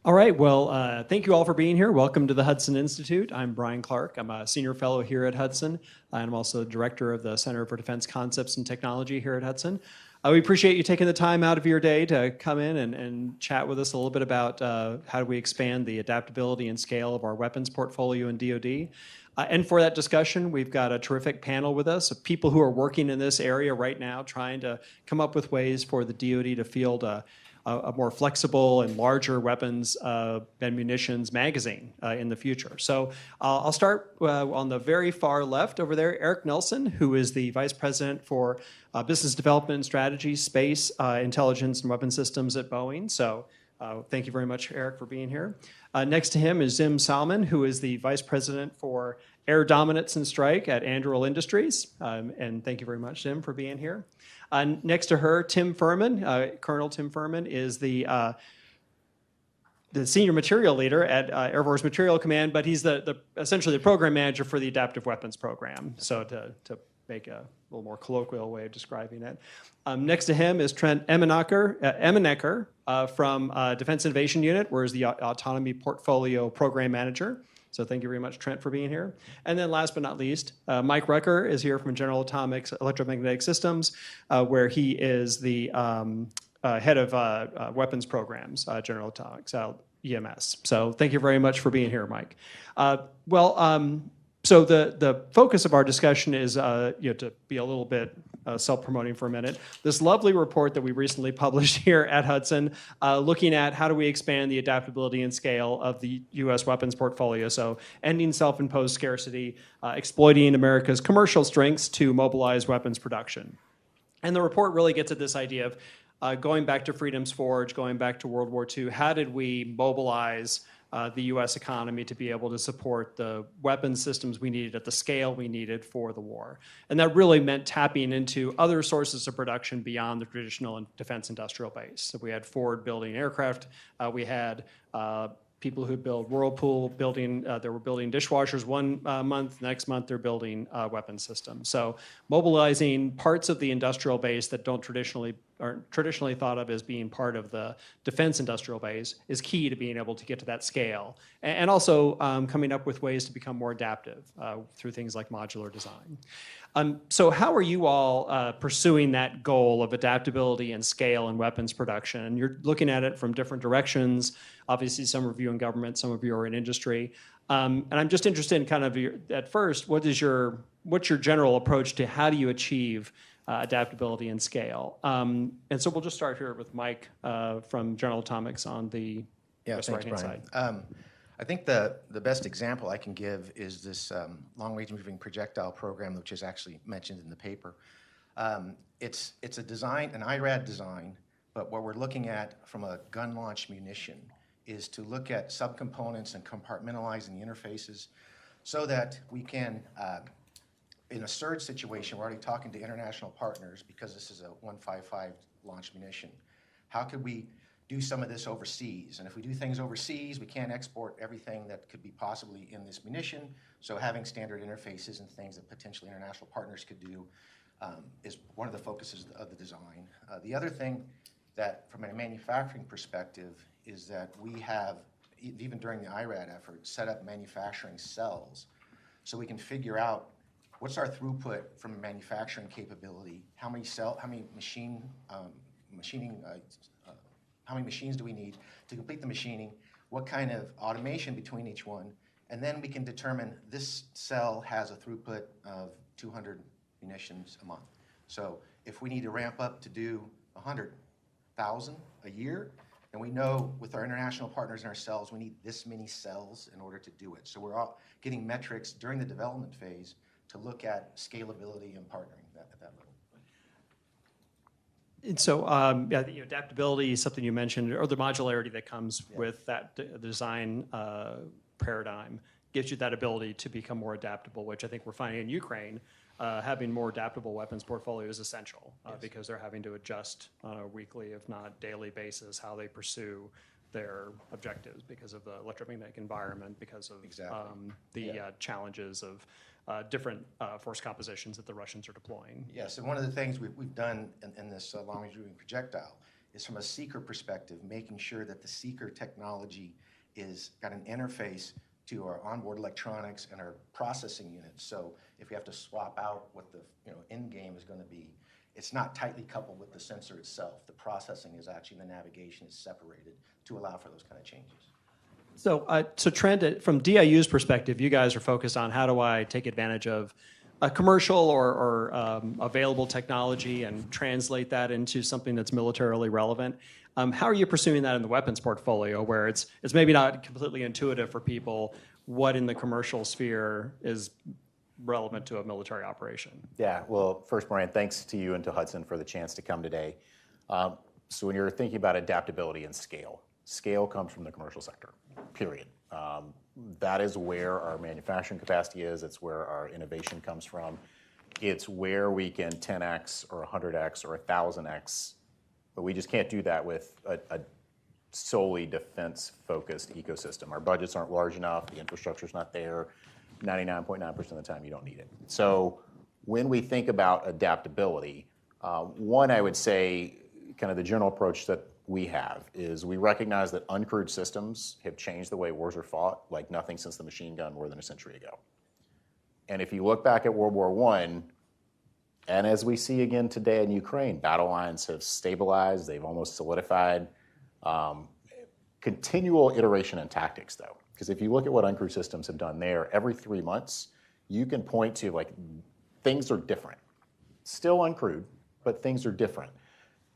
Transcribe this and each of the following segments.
All right, well, thank you all for being here. Welcome to the Hudson Institute. I'm Brian Clark. I'm a senior fellow here at Hudson, and I'm also the director of the Center for Defense Concepts and Technology here at Hudson. We appreciate you taking the time out of your day to come in and chat with us a little bit about how do we expand the adaptability and scale of our weapons portfolio in DoD. And for that discussion, we've got a terrific panel with us of people who are working in this area right now, trying to come up with ways for the DoD to field a more flexible and larger weapons and munitions magazine in the future. So I'll start on the very far left over there, Eric Nelson, who is the Vice President for Business Development and Strategy, Space, Intelligence, and Weapon Systems at Boeing. So thank you very much, Eric, for being here. Next to him is Zim Salman, who is the Vice President for Air Dominance and Strike at Anduril Industries. And thank you very much, Zim, for being here. Next to her, Tim Furman, Colonel Tim Furman, is the senior material leader at Air Force Material Command, but he's essentially the program manager for the Adaptive Weapons Program. So to make a little more colloquial way of describing it. Next to him is Trent Emmenecker from Defense Innovation Unit, where he's the Autonomy Portfolio Program Manager. So thank you very much, Trent, for being here. And then last but not least, Mike Rucker is here from General Atomics Electromagnetic Systems, where he is the head of weapons programs, General Atomics, EMS. So thank you very much for being here, Mike. So the focus of our discussion is to be a little bit self-promoting for a minute. This lovely report that we recently published here at Hudson, looking at how do we expand the adaptability and scale of the U.S. weapons portfolio. So ending self-imposed scarcity, exploiting America's commercial strengths to mobilize weapons production. And the report really gets at this idea of going back to Freedom's Forge, going back to World War II, how did we mobilize the U.S. economy to be able to support the weapons systems we needed at the scale we needed for the war. And that really meant tapping into other sources of production beyond the traditional defense industrial base. So we had Ford building aircraft. We had people who build Whirlpool building, they were building dishwashers one month, next month they're building weapon systems. So mobilizing parts of the industrial base that aren't traditionally thought of as being part of the defense industrial base is key to being able to get to that scale. And also coming up with ways to become more adaptive through things like modular design. So how are you all pursuing that goal of adaptability and scale in weapons production? And you're looking at it from different directions. Obviously, some of you in government, some of you are in industry. And I'm just interested in kind of at first, what's your general approach to how do you achieve adaptability and scale? And so we'll just start here with Mike from General Atomics on the right-hand side. I think the best example I can give is this long-range moving projectile program, which is actually mentioned in the paper. It's a design, an IRAD design, but what we're looking at from a gun launch munition is to look at subcomponents and compartmentalizing the interfaces so that we can, in a surge situation, we're already talking to international partners because this is a 155 launch munition. How could we do some of this overseas? And if we do things overseas, we can't export everything that could be possibly in this munition. So having standard interfaces and things that potentially international partners could do is one of the focuses of the design. The other thing that, from a manufacturing perspective, is that we have, even during the IRAD effort, set up manufacturing cells so we can figure out what's our throughput from a manufacturing capability, how many machines do we need to complete the machining, what kind of automation between each one, and then we can determine this cell has a throughput of 200 munitions a month. So if we need to ramp up to do 100,000 a year, and we know with our international partners and ourselves, we need this many cells in order to do it. So we're all getting metrics during the development phase to look at scalability and partnering at that level. And so adaptability is something you mentioned, or the modularity that comes with that design paradigm gives you that ability to become more adaptable, which I think we're finding in Ukraine. Having more adaptable weapons portfolio is essential because they're having to adjust on a weekly, if not daily basis, how they pursue their objectives because of the electromagnetic environment, because of the challenges of different force compositions that the Russians are deploying. Yes, and one of the things we've done in this long-range moving projectile is from a seeker perspective, making sure that the seeker technology is got an interface to our onboard electronics and our processing units. So if we have to swap out what the end game is going to be, it's not tightly coupled with the sensor itself. The processing is actually, the navigation is separated to allow for those kind of changes. So Trent, from DIU's perspective, you guys are focused on how do I take advantage of a commercial or available technology and translate that into something that's militarily relevant. How are you pursuing that in the weapons portfolio, where it's maybe not completely intuitive for people what in the commercial sphere is relevant to a military operation? Yeah, well, first, Brian, thanks to you and to Hudson for the chance to come today. So when you're thinking about adaptability and scale comes from the commercial sector, period. That is where our manufacturing capacity is. It's where our innovation comes from. It's where we can 10x or 100x or 1,000x, but we just can't do that with a solely defense-focused ecosystem. Our budgets aren't large enough. The infrastructure's not there. 99.9% of the time, you don't need it. So when we think about adaptability, one, I would say, kind of the general approach that we have is we recognize that uncrewed systems have changed the way wars are fought like nothing since the machine gun more than a century ago. And if you look back at World War I, and as we see again today in Ukraine, battle lines have stabilized, they've almost solidified. Continual iteration in tactics, though, because if you look at what uncrewed systems have done there, every 3 months, you can point to, like, things are different. Still uncrewed, but things are different.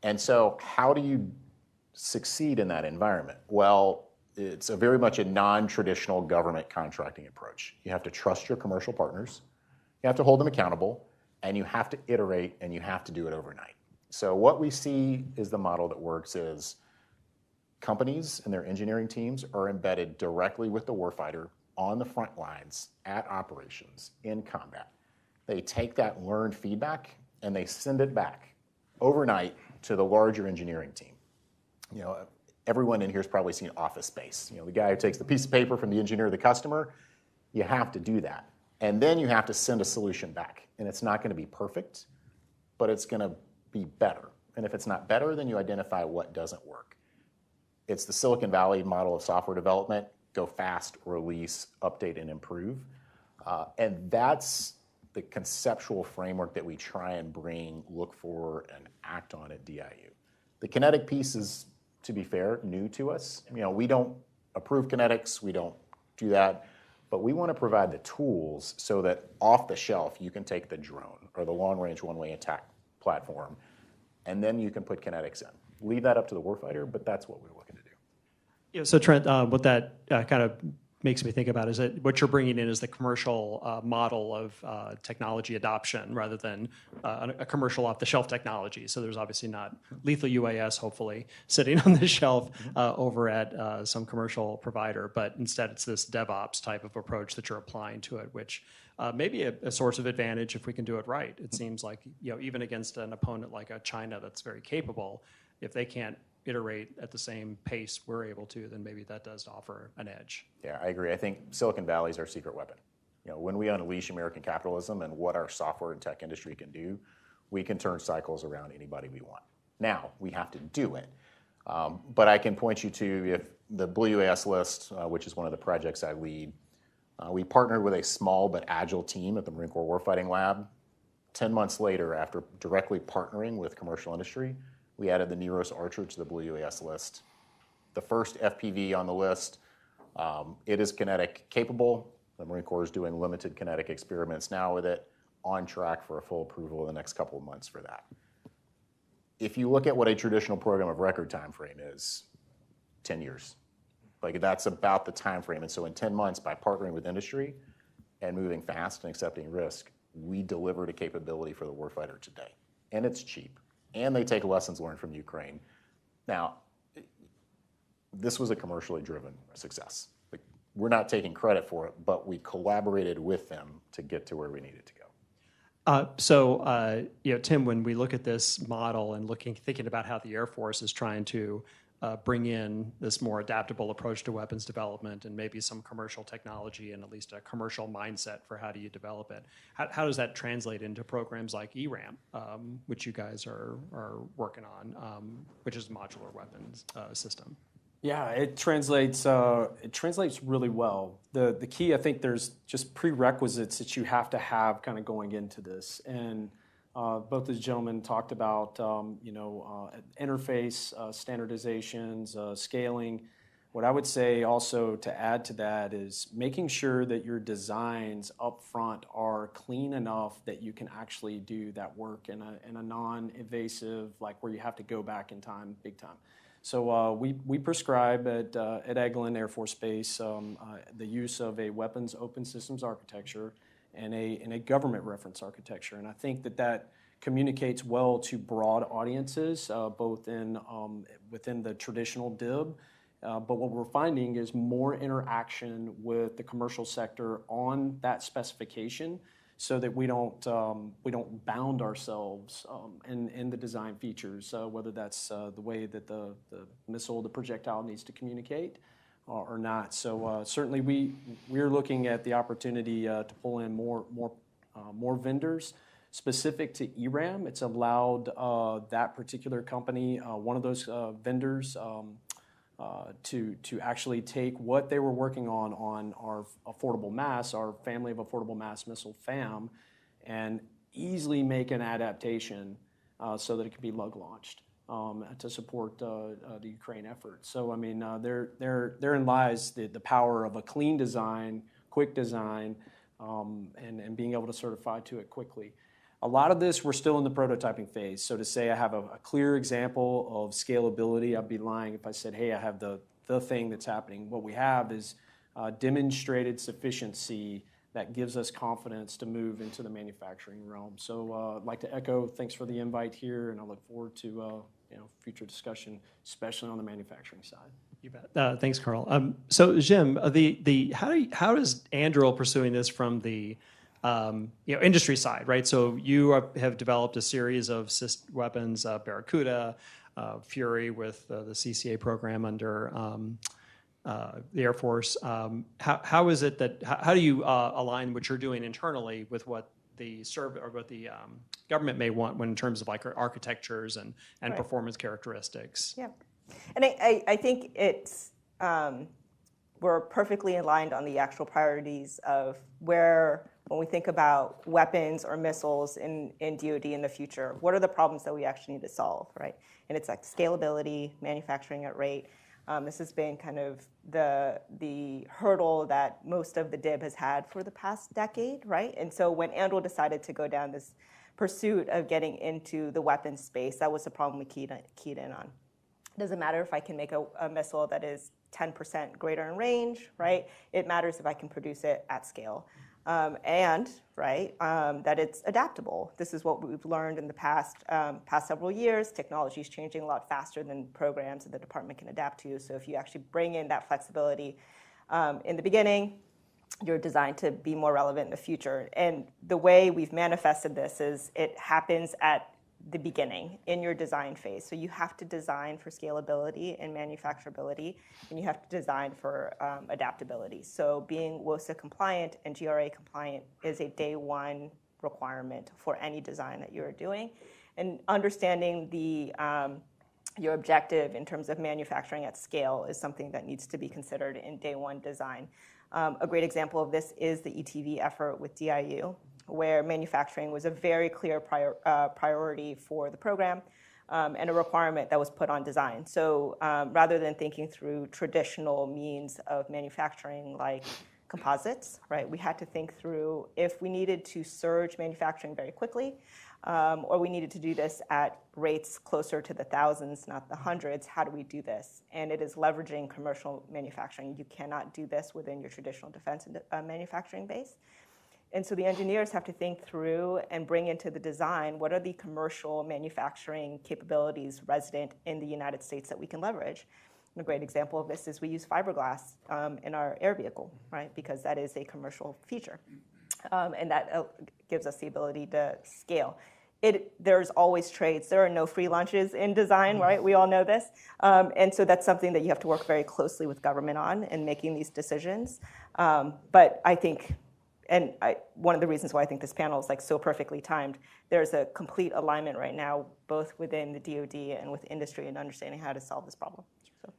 And so how do you succeed in that environment? Well, it's very much a non-traditional government contracting approach. You have to trust your commercial partners, you have to hold them accountable, and you have to iterate, and you have to do it overnight. So what we see is the model that works is companies and their engineering teams are embedded directly with the warfighter on the front lines at operations in combat. They take that learned feedback and they send it back overnight to the larger engineering team. Everyone in here has probably seen Office Space. The guy who takes the piece of paper from the engineer to the customer, you have to do that. And then you have to send a solution back. And it's not going to be perfect, but it's going to be better. And if it's not better, then you identify what doesn't work. It's the Silicon Valley model of software development: go fast, release, update, and improve. And that's the conceptual framework that we try and bring, look for, and act on at DIU. The kinetic piece is, to be fair, new to us. We don't approve kinetics, we don't do that, but we want to provide the tools so that off the shelf you can take the drone or the long-range one-way attack platform, and then you can put kinetics in. Leave that up to the warfighter, but that's what we're looking to do. Yeah, so Trent, what that kind of makes me think about is that what you're bringing in is the commercial model of technology adoption rather than a commercial off-the-shelf technology. So there's obviously not lethal UAS, hopefully, sitting on the shelf over at some commercial provider, but instead it's this DevOps type of approach that you're applying to it, which may be a source of advantage if we can do it right. It seems like, even against an opponent like a China that's very capable, if they can't iterate at the same pace we're able to, then maybe that does offer an edge. Yeah, I agree. I think Silicon Valley is our secret weapon. When we unleash American capitalism and what our software and tech industry can do, we can turn cycles around anybody we want. Now, we have to do it. But I can point you to if the Blue UAS list, which is one of the projects I lead, we partnered with a small but agile team at the Marine Corps Warfighting Lab. 10 months later, after directly partnering with commercial industry, we added the Neros Archer to the Blue UAS list. The first FPV on the list, it is kinetic capable. The Marine Corps is doing limited kinetic experiments now with it, on track for a full approval in the next couple of months for that. If you look at what a traditional program of record time frame is, 10 years. Like, that's about the time frame. And so in 10 months, by partnering with industry and moving fast and accepting risk, we delivered a capability for the warfighter today. And it's cheap. And they take lessons learned from Ukraine. Now, this was a commercially driven success. We're not taking credit for it, but we collaborated with them to get to where we needed to go. Tim, when we look at this model and thinking about how the Air Force is trying to bring in this more adaptable approach to weapons development and maybe some commercial technology and at least a commercial mindset for how do you develop it. How does that translate into programs like ERAM, which you guys are working on, which is modular weapons system? Yeah, it translates really well. The key, I think, there's just prerequisites that you have to have kind of going into this, and both the gentlemen talked about interface standardizations, scaling. What I would say also to add to that is making sure that your designs up front are clean enough that you can actually do that work in a non-invasive, like where you have to go back in time, big time. So we prescribe at Eglin Air Force Base the use of a weapons open systems architecture and a government reference architecture. And I think that communicates well to broad audiences, both within the traditional DIB, but what we're finding is more interaction with the commercial sector on that specification so that we don't bound ourselves in the design features, whether that's the way that the missile, the projectile needs to communicate or not. So certainly we're looking at the opportunity to pull in more vendors specific to ERAM. It's allowed that particular company, one of those vendors, to actually take what they were working on our affordable mass, our family of affordable mass missile FAM, and easily make an adaptation so that it can be lug launched to support the Ukraine effort. So I mean, therein lies the power of a clean design, quick design, and being able to certify to it quickly. A lot of this, we're still in the prototyping phase. So to say I have a clear example of scalability, I'd be lying if I said, hey, I have the thing that's happening. What we have is demonstrated sufficiency that gives us confidence to move into the manufacturing realm. So I'd like to echo thanks for the invite here, and I look forward to future discussion, especially on the manufacturing side. You bet. Thanks, Carl. So Jim, how is Anduril pursuing this from the industry side, right? So you have developed a series of weapons, Barracuda, Fury with the CCA program under the Air Force. How is it that how do you align what you're doing internally with what the government may want when in terms of like architectures and right. performance characteristics? Yeah, and I think it's we're perfectly aligned on the actual priorities of where. When we think about weapons or missiles in DoD in the future, what are the problems that we actually need to solve, right? And it's like scalability, manufacturing at rate. This has been kind of the hurdle that most of the DIB has had for the past decade, right? And so when Anduril decided to go down this pursuit of getting into the weapons space, that was the problem we keyed in on. It doesn't matter if I can make a missile that is 10% greater in range, right? It matters if I can produce it at scale. That it's adaptable. This is what we've learned in the past several years. Technology is changing a lot faster than programs that the department can adapt to. So if you actually bring in that flexibility in the beginning, you're designed to be more relevant in the future. And the way we've manifested this is it happens at the beginning in your design phase. So you have to design for scalability and manufacturability, and you have to design for adaptability. So being WOSA compliant and GRA compliant is a day one requirement for any design that you're doing. And understanding your objective in terms of manufacturing at scale is something that needs to be considered in day one design. A great example of this is the ETV effort with DIU, where manufacturing was a very clear priority for the program and a requirement that was put on design. So rather than thinking through traditional means of manufacturing like composites, right, we had to think through if we needed to surge manufacturing very quickly or we needed to do this at rates closer to the thousands, not the hundreds, how do we do this? And it is leveraging commercial manufacturing. You cannot do this within your traditional defense manufacturing base. And so the engineers have to think through and bring into the design what are the commercial manufacturing capabilities resident in the United States that we can leverage. And a great example of this is we use fiberglass in our air vehicle, right? Because that is a commercial feature. And that gives us the ability to scale. there's always trades. There are no free lunches in design, right? We all know this. And so that's something that you have to work very closely with government on in making these decisions. But I think, one of the reasons why I think this panel is like so perfectly timed, there's a complete alignment right now, both within the DoD and with industry in understanding how to solve this problem. So.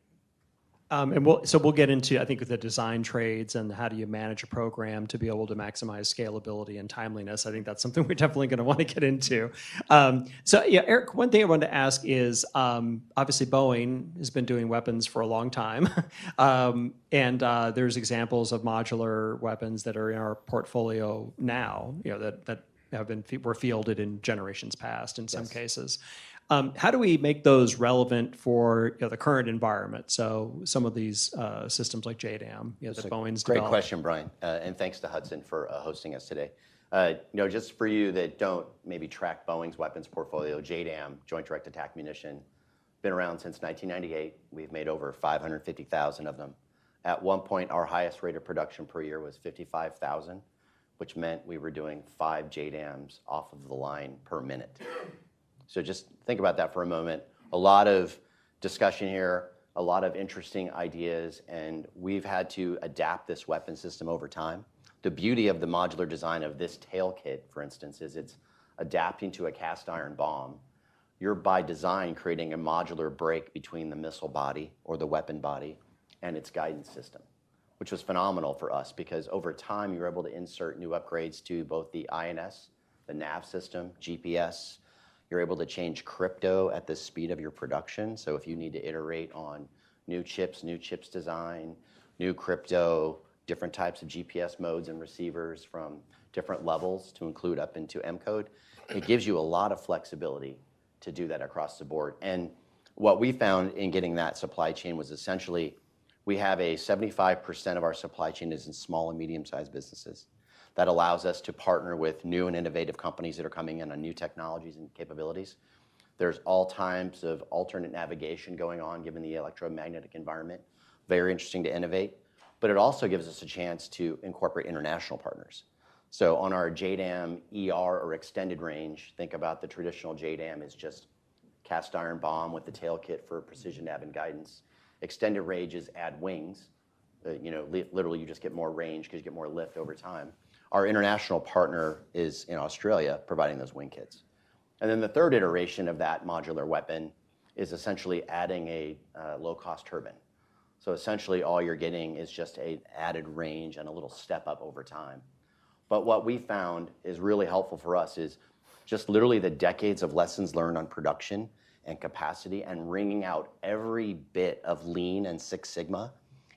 And we'll get into, I think, the design trades and how do you manage a program to be able to maximize scalability and timeliness. I think that's something we're definitely going to want to get into. Eric, one thing I wanted to ask is, obviously Boeing has been doing weapons for a long time, and there's examples of modular weapons that are in our portfolio now, that were fielded in generations past in some cases. How do we make those relevant for the current environment? So some of these systems like JDAM, that Boeing's Great developed. question, Brian, and thanks to Hudson for hosting us today. Just for you that don't maybe track Boeing's weapons portfolio, JDAM, Joint Direct Attack Munition, been around since 1998. We've made over 550,000 of them. At one point, our highest rate of production per year was 55,000, which meant we were doing 5 JDAMs off of the line per minute. So just think about that for a moment. A lot of discussion here, a lot of interesting ideas, and we've had to adapt this weapon system over time. The beauty of the modular design of this tail kit, for instance, is it's adapting to a cast iron bomb. You're by design creating a modular break between the missile body or the weapon body and its guidance system, which was phenomenal for us because over time you were able to insert new upgrades to both the INS, the nav system, GPS. You're able to change crypto at the speed of your production. So if you need to iterate on new chips design, new crypto, different types of GPS modes and receivers from different levels to include up into M code, it gives you a lot of flexibility to do that across the board. And what we found in getting that supply chain was essentially we have 75% of our supply chain is in small and medium-sized businesses. That allows us to partner with new and innovative companies that are coming in on new technologies and capabilities. There's all types of alternate navigation going on given the electromagnetic environment. Very interesting to innovate. But it also gives us a chance to incorporate international partners. So on our JDAM ER or extended range, think about the traditional JDAM is just cast iron bomb with the tail kit for precision nav and guidance. Extended range is add wings. Literally you just get more range because you get more lift over time. Our international partner is in Australia providing those wing kits. And then the third iteration of that modular weapon is essentially adding a low-cost turbine. So essentially all you're getting is just an added range and a little step up over time. But what we found is really helpful for us is just literally the decades of lessons learned on production and capacity and wringing out every bit of lean and Six Sigma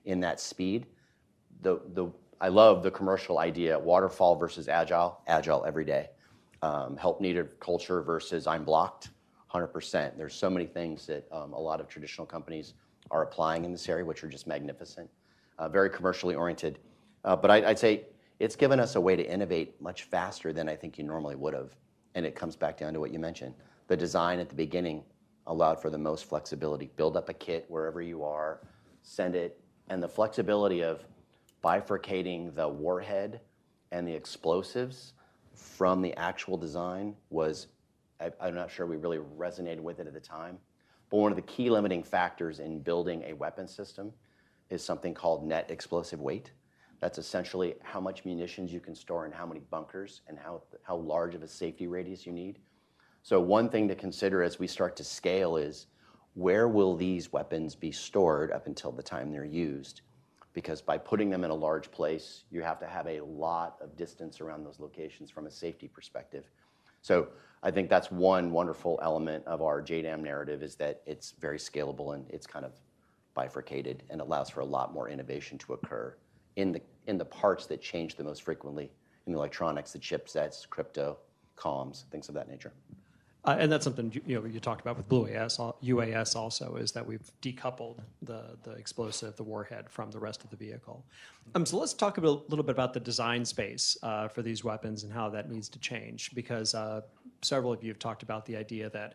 in that speed. I love the commercial idea, waterfall versus agile every day. Help needed culture versus I'm blocked, 100%. There's so many things that a lot of traditional companies are applying in this area, which are just magnificent, very commercially oriented. But I'd say it's given us a way to innovate much faster than I think you normally would have. And it comes back down to what you mentioned. The design at the beginning allowed for the most flexibility. Build up a kit wherever you are, send it, and the flexibility of bifurcating the warhead and the explosives from the actual design was, I'm not sure we really resonated with it at the time, but one of the key limiting factors in building a weapon system is something called net explosive weight. That's essentially how much munitions you can store in how many bunkers and how large of a safety radius you need. So one thing to consider as we start to scale is where will these weapons be stored up until the time they're used? Because by putting them in a large place, you have to have a lot of distance around those locations from a safety perspective. So I think that's one wonderful element of our JDAM narrative is that it's very scalable and it's kind of bifurcated and allows for a lot more innovation to occur in the parts that change the most frequently, in the electronics, the chipsets, crypto, comms, things of that nature. And that's something you talked about with Blue UAS also, is that we've decoupled the explosive, the warhead, from the rest of the vehicle. So let's talk a little bit about the design space for these weapons and how that needs to change, because several of you have talked about the idea that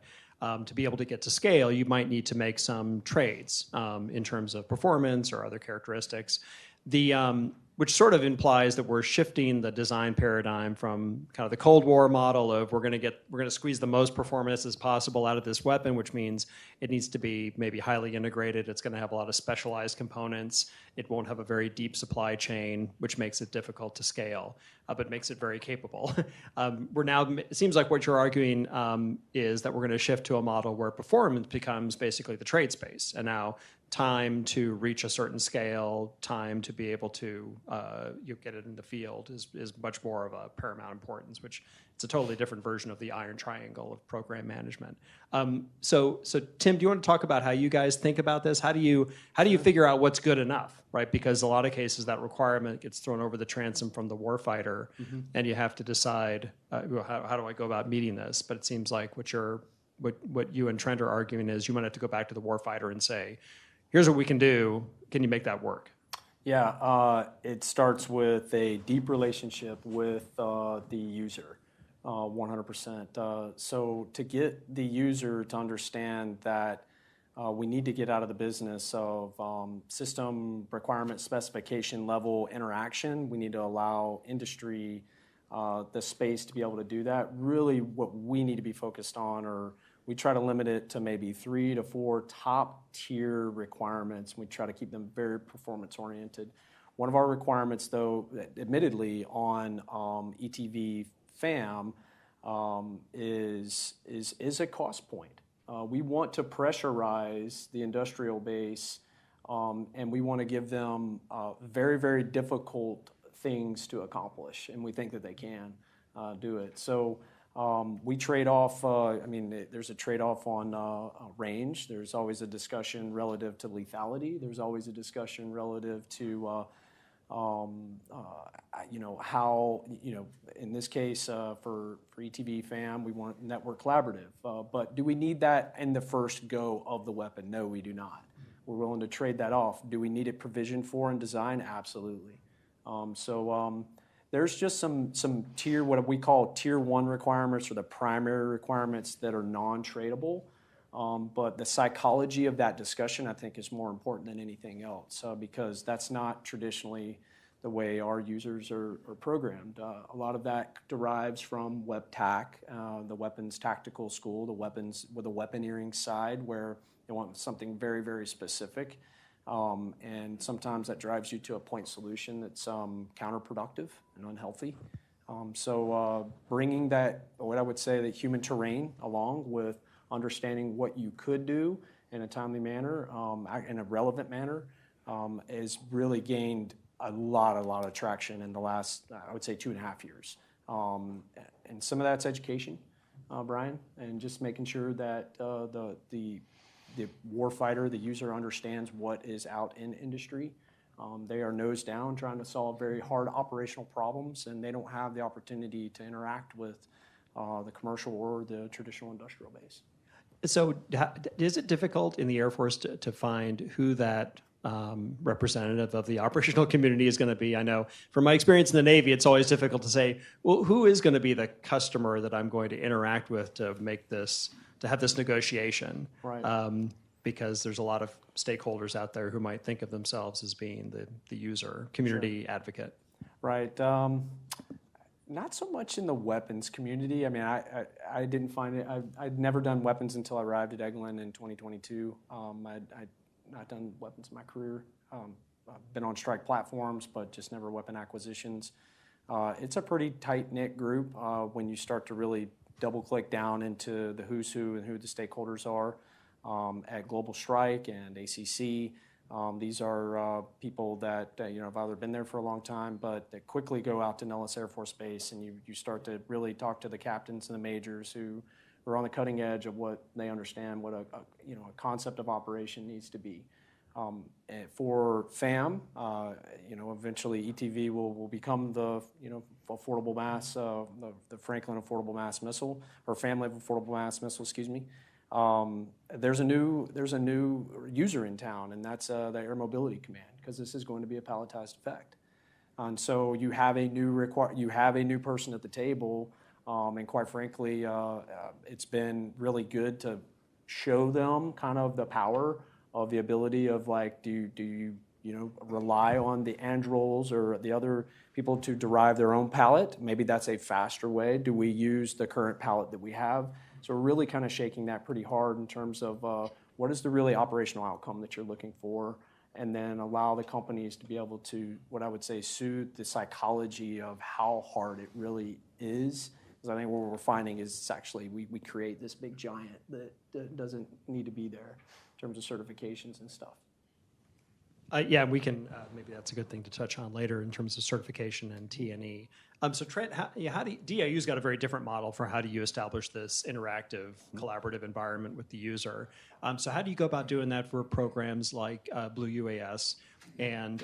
to be able to get to scale, you might need to make some trades in terms of performance or other characteristics. which sort of implies that we're shifting the design paradigm from kind of the Cold War model of we're going to squeeze the most performance as possible out of this weapon, which means it needs to be maybe highly integrated. It's going to have a lot of specialized components. It won't have a very deep supply chain, which makes it difficult to scale, but makes it very capable. It seems like what you're arguing is that we're going to shift to a model where performance becomes basically the trade space, and now time to reach a certain scale, time to be able to get it in the field is much more of a paramount importance, which it's a totally different version of the iron triangle of program management. So Tim, do you want to talk about how you guys think about this? How do you figure out what's good enough, right? Because a lot of cases that requirement gets thrown over the transom from the warfighter, and you have to decide how do I go about meeting this? But it seems like what you and Trent are arguing is you might have to go back to the warfighter and say, here's what we can do. Can you make that work? Yeah, it starts with a deep relationship with the user, 100%. So to get the user to understand that we need to get out of the business of system requirement specification level interaction, we need to allow industry the space to be able to do that. Really what we need to be focused on are we try to limit it to maybe 3 to 4 top tier requirements. We try to keep them very performance oriented. One of our requirements, though, admittedly on ETV FAM is a cost point. We want to pressurize the industrial base, and we want to give them very, very difficult things to accomplish, and we think that they can do it. So we trade off, there's a trade-off on range. There's always a discussion relative to lethality. There's always a discussion relative to, how, in this case, for ETV FAM, we want network collaborative. But do we need that in the first go of the weapon? No, we do not. We're willing to trade that off. Do we need it provisioned for in design? Absolutely. There's just some tier, what we call tier 1 requirements, or the primary requirements that are non-tradable. But the psychology of that discussion, I think, is more important than anything else, because that's not traditionally the way our users are programmed. A lot of that derives from WebTac, the weapons tactical school, the weapons with the weaponeering side, where they want something very, very specific. And sometimes that drives you to a point solution that's counterproductive and unhealthy. Bringing that, what I would say, that human terrain along with understanding what you could do in a timely manner, in a relevant manner, has really gained a lot of traction in the last, I would say, 2.5 years. And some of that's education, Brian, and just making sure that the warfighter, the user, understands what is out in industry. They are nose down trying to solve very hard operational problems, and they don't have the opportunity to interact with the commercial or the traditional industrial base. So is it difficult in the Air Force to find who that representative of the operational community is going to be? I know from my experience in the Navy, it's always difficult to say, well, who is going to be the customer that I'm going to interact with to make this, to have this negotiation? Right. Because there's a lot of stakeholders out there who might think of themselves as being the user, community advocate. Right. Not so much in the weapons community. I mean, I didn't find it. I'd never done weapons until I arrived at Eglin in 2022. I'd not done weapons in my career. I've been on strike platforms, but just never weapon acquisitions. It's a pretty tight-knit group when you start to really double-click down into the who's who and who the stakeholders are at Global Strike and ACC. These are people that have either been there for a long time, but that quickly go out to Nellis Air Force Base, and you start to really talk to the captains and the majors who are on the cutting edge of what they understand what a concept of operation needs to be. For FAM, eventually ETV will become the affordable mass, the Franklin Affordable Mass Missile, or Family of Affordable Mass Missile, excuse me. There's a new user in town, and that's the Air Mobility Command, because this is going to be a palletized effect. And so you have a new person at the table, and quite frankly, it's been really good to show them kind of the power of the ability of, like, do you rely on the Androlls or the other people to derive their own palette? Maybe that's a faster way. Do we use the current palette that we have? So we're really kind of shaking that pretty hard in terms of what is the really operational outcome that you're looking for, and then allow the companies to be able to, what I would say, soothe the psychology of how hard it really is. Because I think what we're finding is it's actually we create this big giant that doesn't need to be there in terms of certifications and stuff. Yeah, we can, maybe that's a good thing to touch on later in terms of certification and T&E. So Trent, how do DIU's got a very different model for how do you establish this interactive, collaborative environment with the user. So how do you go about doing that for programs like Blue UAS? And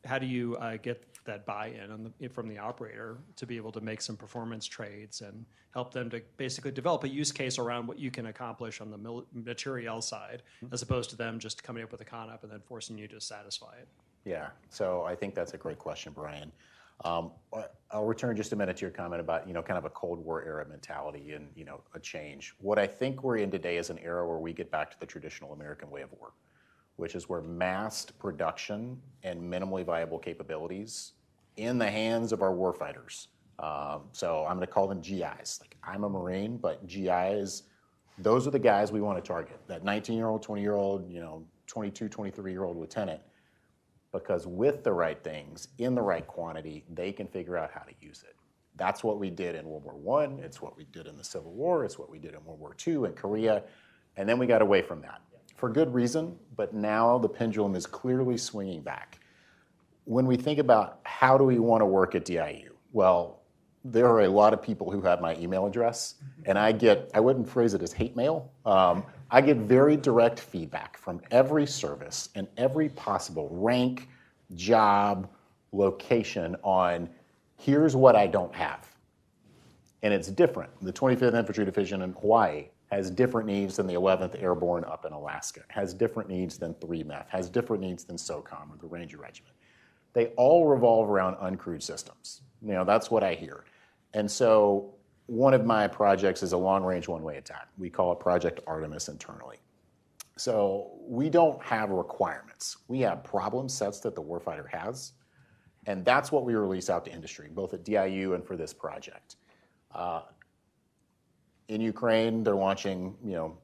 how do you get that buy-in from the operator to be able to make some performance trades and help them to basically develop a use case around what you can accomplish on the materiel side, as opposed to them just coming up with a con-up and then forcing you to satisfy it? Yeah, so I think that's a great question, Brian. I'll return just a minute to your comment about, kind of a Cold War era mentality and, a change. What I think we're in today is an era where we get back to the traditional American way of war, which is where massed production and minimally viable capabilities in the hands of our warfighters. So I'm going to call them GIs. Like, I'm a Marine, but GIs, those are the guys we want to target. That 19-year-old, 20-year-old, 22, 23-year-old lieutenant. Because with the right things, in the right quantity, they can figure out how to use it. That's what we did in World War I. It's what we did in the Civil War. It's what we did in World War II and Korea. And then we got away from that. For good reason, but now the pendulum is clearly swinging back. When we think about how do we want to work at DIU, well, there are a lot of people who have my email address, and I wouldn't phrase it as hate mail. I get very direct feedback from every service and every possible rank, job, location on here's what I don't have. And it's different. The 25th Infantry Division in Hawaii has different needs than the 11th Airborne up in Alaska, has different needs than 3MEF, has different needs than SOCOM or the Ranger Regiment. They all revolve around uncrewed systems. That's what I hear. And so one of my projects is a long-range one-way attack. We call it Project Artemis internally. So we don't have requirements. We have problem sets that the warfighter has, and that's what we release out to industry, both at DIU and for this project. In Ukraine, they're launching,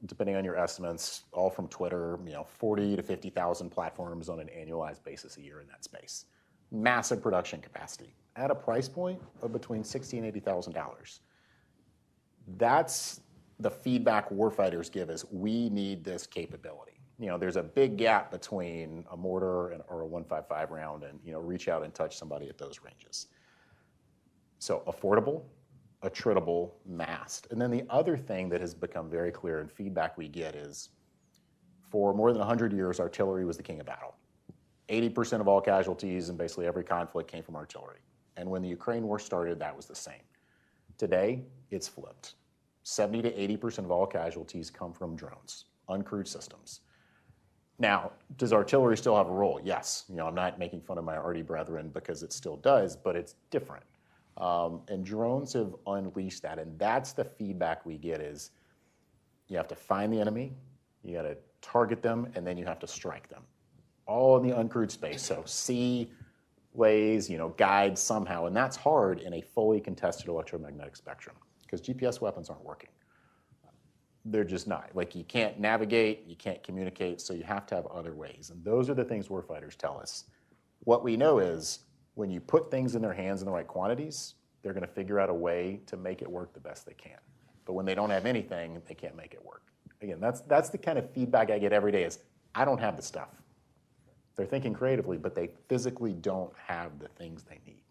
depending on your estimates, all from Twitter, 40 to 50,000 platforms on an annualized basis a year in that space. Massive production capacity at a price point of between $60,000 and $80,000. That's the feedback warfighters give is we need this capability. There's a big gap between a mortar or a 155 round and, reach out and touch somebody at those ranges. So affordable, attritable, massed. And then the other thing that has become very clear and feedback we get is for more than 100 years, artillery was the king of battle. 80% of all casualties in basically every conflict came from artillery. And when the Ukraine war started, that was the same. Today, it's flipped. 70 to 80% of all casualties come from drones, uncrewed systems. Now, does artillery still have a role? Yes. I'm not making fun of my arty brethren because it still does, but it's different. And drones have unleashed that, and that's the feedback we get is you have to find the enemy, you got to target them, and then you have to strike them. All in the uncrewed space, so see, ways, guide somehow, and that's hard in a fully contested electromagnetic spectrum because GPS weapons aren't working. They're just not. Like, you can't navigate, you can't communicate, so you have to have other ways, and those are the things warfighters tell us. What we know is when you put things in their hands in the right quantities, they're going to figure out a way to make it work the best they can. But when they don't have anything, they can't make it work. Again, that's the kind of feedback I get every day is, I don't have the stuff. They're thinking creatively, but they physically don't have the things they need.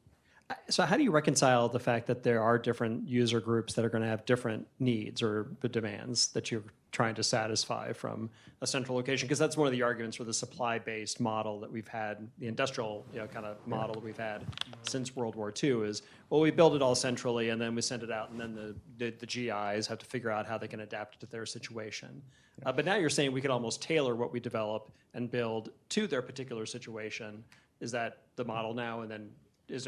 So how do you reconcile the fact that there are different user groups that are going to have different needs or the demands that you're trying to satisfy from a central location? Because that's one of the arguments for the supply-based model that we've had, the industrial kind of model that we've had since World War II is, well, we build it all centrally and then we send it out and then the GIs have to figure out how they can adapt it to their situation. But now you're saying we could almost tailor what we develop and build to their particular situation. Is that the model now? And then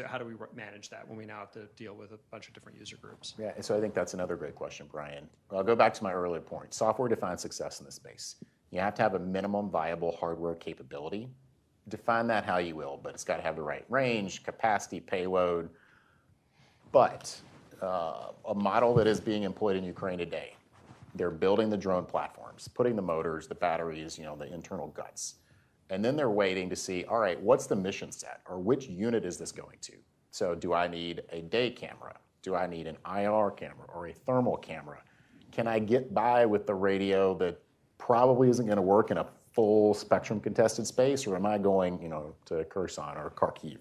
how do we manage that when we now have to deal with a bunch of different user groups? Yeah, and so I think that's another great question, Brian. I'll go back to my earlier point. Software defines success in this space. You have to have a minimum viable hardware capability define that how you will, but it's got to have the right range, capacity, payload. But a model that is being employed in Ukraine today, they're building the drone platforms, putting the motors, the batteries, the internal guts. And then they're waiting to see, all right, what's the mission set, or which unit is this going to? So do I need a day camera? Do I need an IR camera or a thermal camera? Can I get by with the radio that probably isn't going to work in a full spectrum contested space, or am I going, to Kherson or Kharkiv?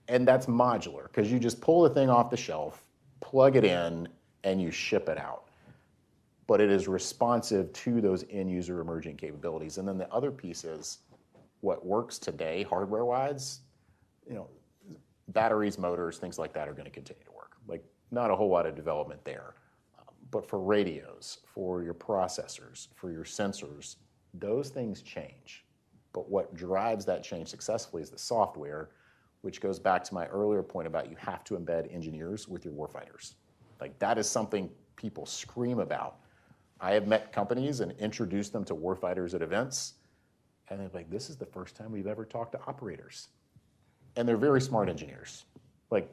And that's modular, because you just pull the thing off the shelf, plug it in, and you ship it out. But it is responsive to those end user emerging capabilities. And then the other piece is what works today, hardware-wise, batteries, motors, things like that are going to continue to work. Like, not a whole lot of development there. But for radios, for your processors, for your sensors, those things change. But what drives that change successfully is the software, which goes back to my earlier point about you have to embed engineers with your warfighters. Like, that is something people scream about. I have met companies and introduced them to warfighters at events, and they're like, this is the first time we've ever talked to operators. And they're very smart engineers, like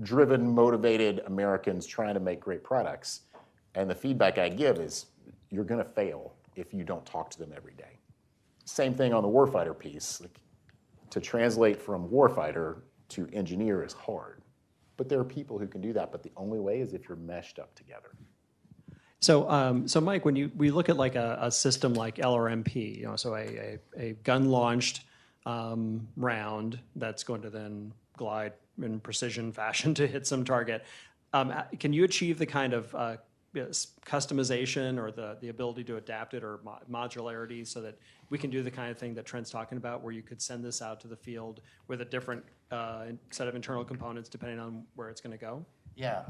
driven, motivated Americans trying to make great products. And the feedback I give is, you're going to fail if you don't talk to them every day. Same thing on the warfighter piece. Like, to translate from warfighter to engineer is hard. But there are people who can do that, but the only way is if you're meshed up together. So Mike, when we look at like a system like LRMP, so a gun-launched round that's going to then glide in precision fashion to hit some target, can you achieve the kind of customization or the ability to adapt it, or modularity, so that we can do the kind of thing that Trent's talking about, where you could send this out to the field with a different set of internal components depending on where it's going to go? Yeah,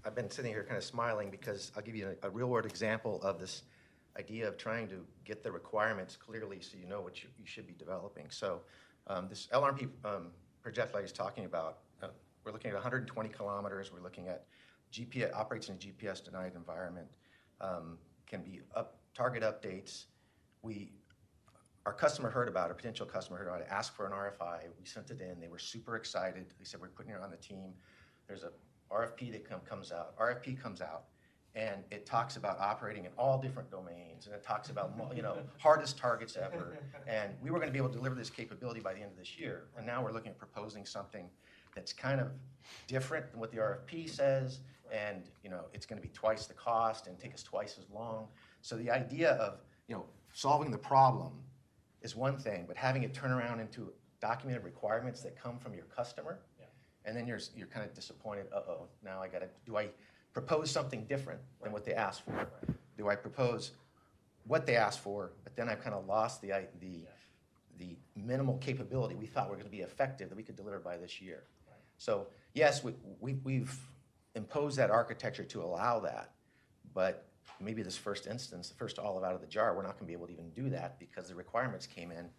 I've been sitting here kind of smiling because I'll give you a real-world example of this idea of trying to get the requirements clearly so you know what you should be developing. So this LRMP projectile I was talking about, we're looking at 120 kilometers. We're looking at GPS, operates in a GPS-denied environment, can be target updates. Our customer heard about it, a potential customer heard about it, asked for an RFI. We sent it in. They were super excited. They said, we're putting it on the team. There's a RFP that comes out. RFP comes out, and it talks about operating in all different domains, and it talks about hardest targets ever. And we were going to be able to deliver this capability by the end of this year. And now we're looking at proposing something that's kind of different than what the RFP says, and it's going to be twice the cost and take us twice as long. So the idea of solving the problem is one thing, but having it turn around into documented requirements that come from your customer, and then you're kind of disappointed. Now do I propose something different than what they asked for? Do I propose what they asked for, but then I've kind of lost the minimal capability we thought were going to be effective that we could deliver by this year? So yes, we've imposed that architecture to allow that, but maybe this first instance, the first olive out of the jar, we're not going to be able to even do that because the requirements came in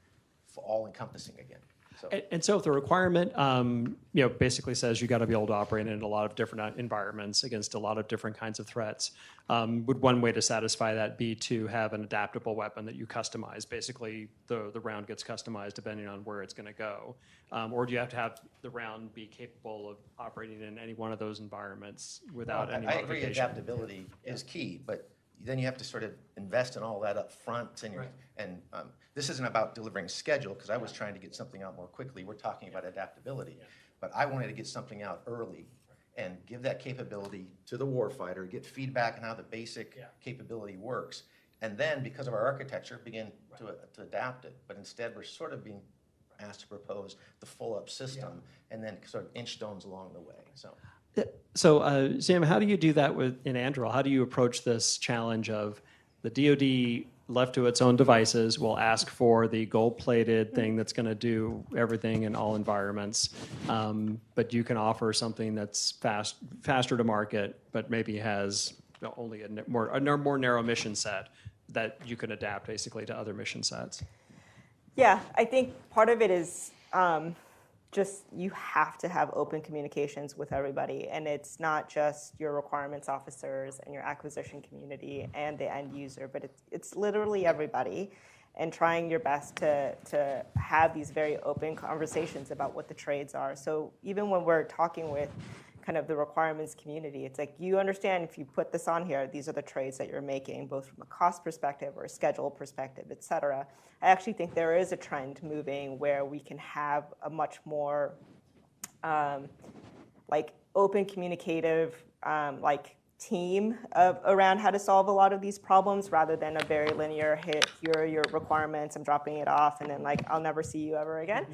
for all-encompassing again. So. And so if the requirement, basically says you got to be able to operate in a lot of different environments against a lot of different kinds of threats, would one way to satisfy that be to have an adaptable weapon that you customize? Basically, the round gets customized depending on where it's going to go, or do you have to have the round be capable of operating in any one of those environments without any modification? I agree, adaptability is key, but then you have to sort of invest in all that up front. And this isn't about delivering schedule, because I was trying to get something out more quickly. We're talking about adaptability. But I wanted to get something out early and give that capability to the warfighter, get feedback on how the basic capability works, and then, because of our architecture, begin to adapt it. But instead, we're sort of being asked to propose the full-up system and then sort of inch stones along the way. So, Sam, how do you do that in Anduril? How do you approach this challenge of the DoD left to its own devices will ask for the gold-plated thing that's going to do everything in all environments, but you can offer something that's faster to market, but maybe has only a more narrow mission set that you can adapt basically to other mission sets? Yeah, I think part of it is just you have to have open communications with everybody, and it's not just your requirements officers and your acquisition community and the end user, but it's literally everybody. and trying your best to have these very open conversations about what the trades are. So even when we're talking with kind of the requirements community, it's like, you understand if you put this on here, these are the trades that you're making, both from a cost perspective or a schedule perspective, et cetera. I actually think there is a trend moving where we can have a much more like open communicative like team around how to solve a lot of these problems, rather than a very linear hit, here are your requirements, I'm dropping it off, and then like, I'll never see you ever again.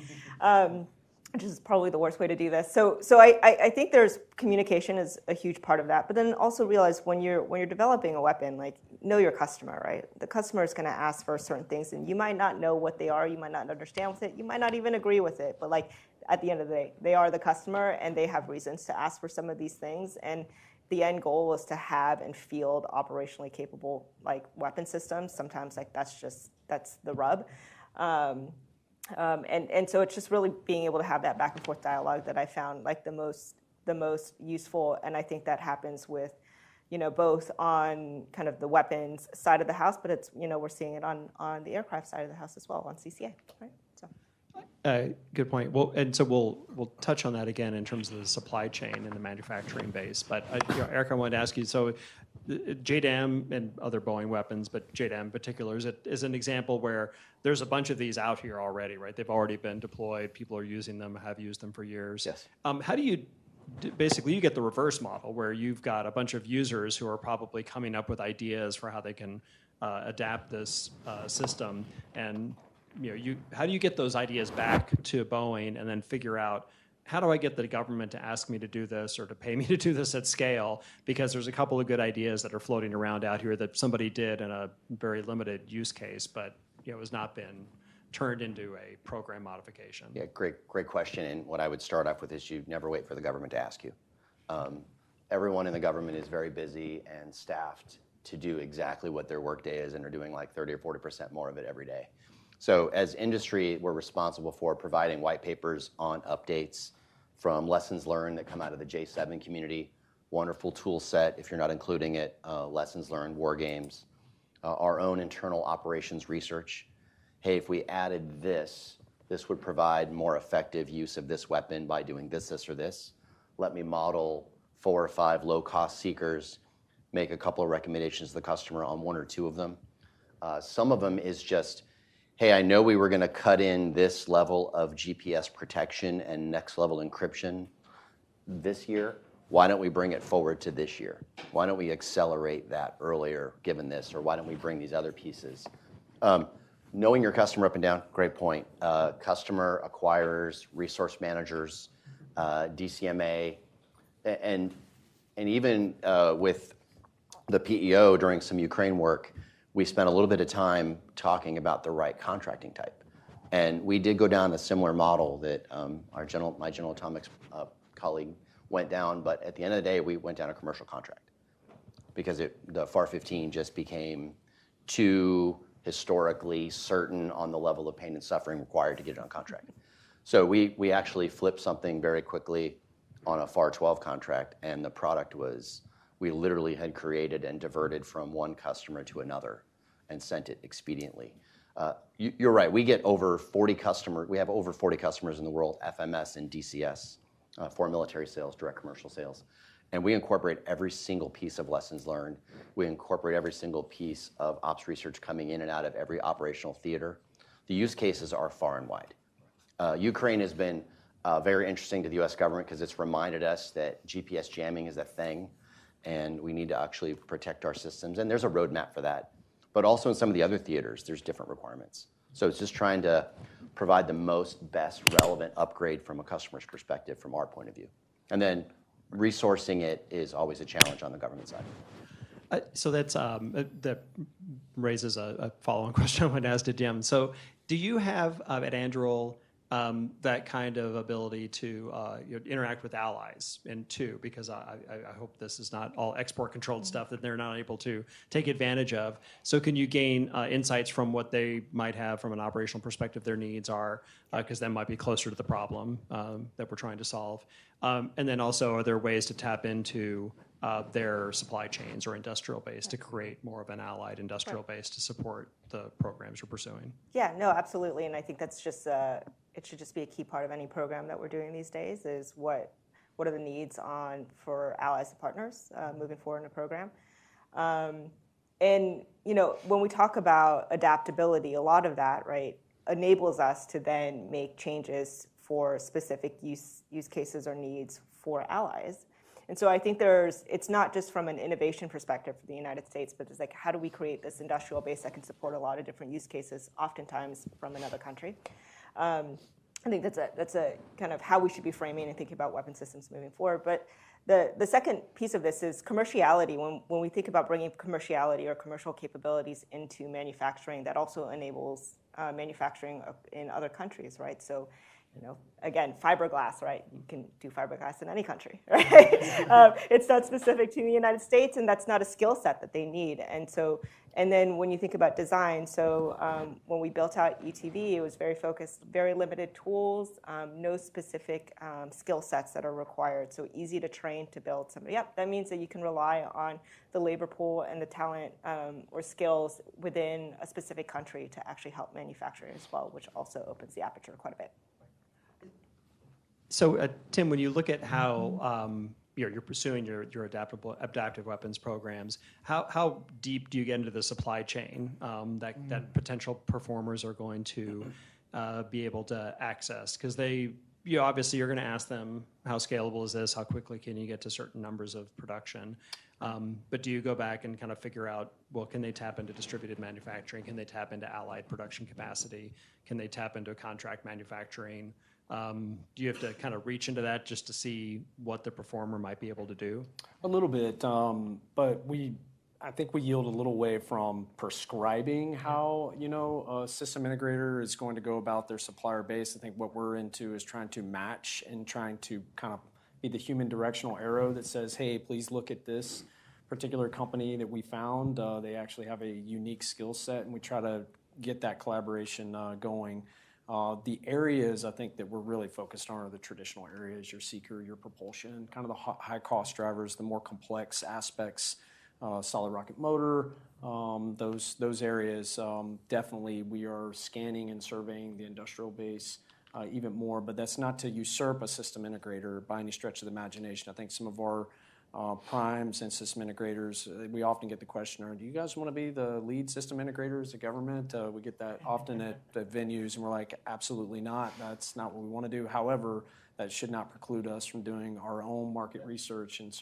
Which is probably the worst way to do this. So I think there's communication is a huge part of that. But then also realize when you're developing a weapon, like, know your customer, right? The customer is going to ask for certain things, and you might not know what they are, you might not understand with it, you might not even agree with it. But like, at the end of the day, they are the customer, and they have reasons to ask for some of these things. And the end goal is to have and field operationally capable like weapon systems. Sometimes like that's the rub. And so it's just really being able to have that back and forth dialogue that I found like the most useful. And I think that happens with, both on kind of the weapons side of the house, but it's, we're seeing it on the aircraft side of the house as well, on CCA, right? So. Good point. Well, and so we'll touch on that again in terms of the supply chain and the manufacturing base. But Eric, I wanted to ask you. So, JDAM and other Boeing weapons, but JDAM in particular is an example where there's a bunch of these out here already, right? They've already been deployed. People are using them, have used them for years. Yes. How do you basically you get the reverse model where you've got a bunch of users who are probably coming up with ideas for how they can adapt this system, and how do you get those ideas back to Boeing and then figure out, how do I get the government to ask me to do this or to pay me to do this at scale? Because there's a couple of good ideas that are floating around out here that somebody did in a very limited use case, but has not been turned into a program modification. Yeah, great question. And what I would start off with is you never wait for the government to ask you. Everyone in the government is very busy and staffed to do exactly what their workday is, and are doing like 30 or 40% more of it every day. So as industry, we're responsible for providing white papers on updates from lessons learned that come out of the J7 community. Wonderful tool set, if you're not including it, lessons learned, war games, our own internal operations research. Hey, if we added this would provide more effective use of this weapon by doing this, or this. Let me model 4 or 5 low-cost seekers, make a couple of recommendations to the customer on 1 or 2 of them. Some of them is just, hey, I know we were going to cut in this level of GPS protection and next level encryption this year. Why don't we bring it forward to this year? Why don't we accelerate that earlier given this? Or why don't we bring these other pieces? Knowing your customer up and down, great point. Customer, acquirers, resource managers, DCMA, and even with the PEO during some Ukraine work, we spent a little bit of time talking about the right contracting type. And we did go down a similar model that my General Atomics colleague went down, but at the end of the day, we went down a commercial contract because the FAR 15 just became too historically certain on the level of pain and suffering required to get it on contract. So we actually flipped something very quickly on a FAR 12 contract, and the product was, we literally had created and diverted from one customer to another and sent it expediently. You're right, we get over 40 customers, we have over 40 customers in the world, FMS and DCS, for military sales, direct commercial sales. And we incorporate every single piece of lessons learned. We incorporate every single piece of ops research coming in and out of every operational theater. The use cases are far and wide. Ukraine has been very interesting to the US government because it's reminded us that GPS jamming is a thing, and we need to actually protect our systems. And there's a roadmap for that. But also in some of the other theaters, there's different requirements. So it's just trying to provide the best relevant upgrade from a customer's perspective, from our point of view. And then resourcing it is always a challenge on the government side. So that raises a follow-on question I want to ask to Jim. So do you have at Anduril that kind of ability to interact with allies, and two, because I hope this is not all export-controlled stuff that they're not able to take advantage of. So can you gain insights from what they might have from an operational perspective their needs are, because that might be closer to the problem that we're trying to solve. And then also, are there ways to tap into their supply chains or industrial base to create more of an allied industrial base to support the programs you're pursuing? Yeah, no, absolutely. And I think that's just, it should just be a key part of any program that we're doing these days is what are the needs for allies and partners moving forward in a program. And, when we talk about adaptability, a lot of that, right, enables us to then make changes for specific use cases or needs for allies. And so I think it's not just from an innovation perspective for the United States, but it's like, how do we create this industrial base that can support a lot of different use cases, oftentimes from another country? I think that's a kind of how we should be framing and thinking about weapon systems moving forward. But the second piece of this is commerciality. When we think about bringing commerciality or commercial capabilities into manufacturing, that also enables manufacturing in other countries, right? So, again, fiberglass, right? You can do fiberglass in any country, right? It's not specific to the United States, and that's not a skill set that they need. And then when you think about design, so when we built out UTV, it was very focused, very limited tools, no specific skill sets that are required. So easy to train to build somebody up. That means that you can rely on the labor pool and the talent or skills within a specific country to actually help manufacture as well, which also opens the aperture quite a bit. So, Tim, when you look at how you're pursuing your adaptive weapons programs, how deep do you get into the supply chain that potential performers are going to be able to access? Because obviously you're going to ask them, how scalable is this? How quickly can you get to certain numbers of production? But do you go back and kind of figure out, well, can they tap into distributed manufacturing? Can they tap into allied production capacity? Can they tap into contract manufacturing? Do you have to kind of reach into that just to see what the performer might be able to do? A little bit, but I think we yield a little way from prescribing how a system integrator is going to go about their supplier base. I think what we're into is trying to match and trying to kind of be the human directional arrow that says, hey, please look at this particular company that we found. They actually have a unique skill set, and we try to get that collaboration going. The areas I think that we're really focused on are the traditional areas, your seeker, your propulsion, kind of the high cost drivers, the more complex aspects, solid rocket motor, those areas. Definitely we are scanning and surveying the industrial base even more, but that's not to usurp a system integrator by any stretch of the imagination. I think some of our primes and system integrators, we often get the question, do you guys want to be the lead system integrators, the government? We get that often at venues, and we're like, absolutely not. That's not what we want to do. However, that should not preclude us from doing our own market research, and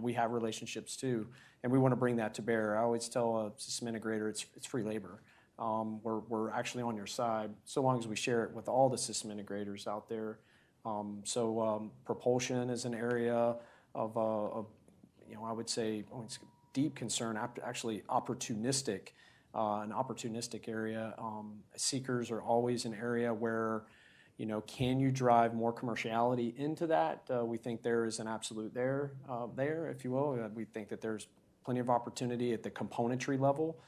we have relationships too, and we want to bring that to bear. I always tell a system integrator, it's free labor. We're actually on your side, so long as we share it with all the system integrators out there. Propulsion is an area of I would say it's deep concern, actually opportunistic, an opportunistic area. Seekers are always an area where, can you drive more commerciality into that? We think there is an absolute there, if you will. We think that there's plenty of opportunity at the componentry level.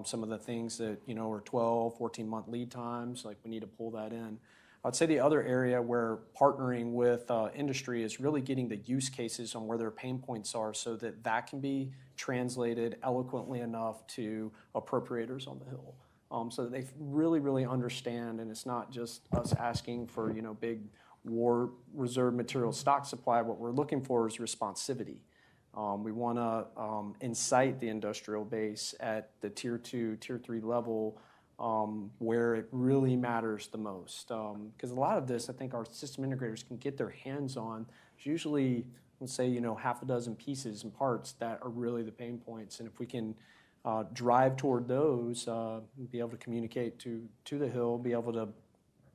Some of the things that, are 12, 14-month lead times, like we need to pull that in. I'd say the other area where partnering with industry is really getting the use cases on where their pain points are so that can be translated eloquently enough to appropriators on the Hill. So that they really, really understand, and it's not just us asking for, big war reserve material stock supply. What we're looking for is responsivity. We want to incite the industrial base at the tier 2, tier 3 level where it really matters the most. Because a lot of this, I think our system integrators can get their hands on. There's usually, let's say, half a dozen pieces and parts that are really the pain points. And if we can drive toward those, be able to communicate to the Hill, be able to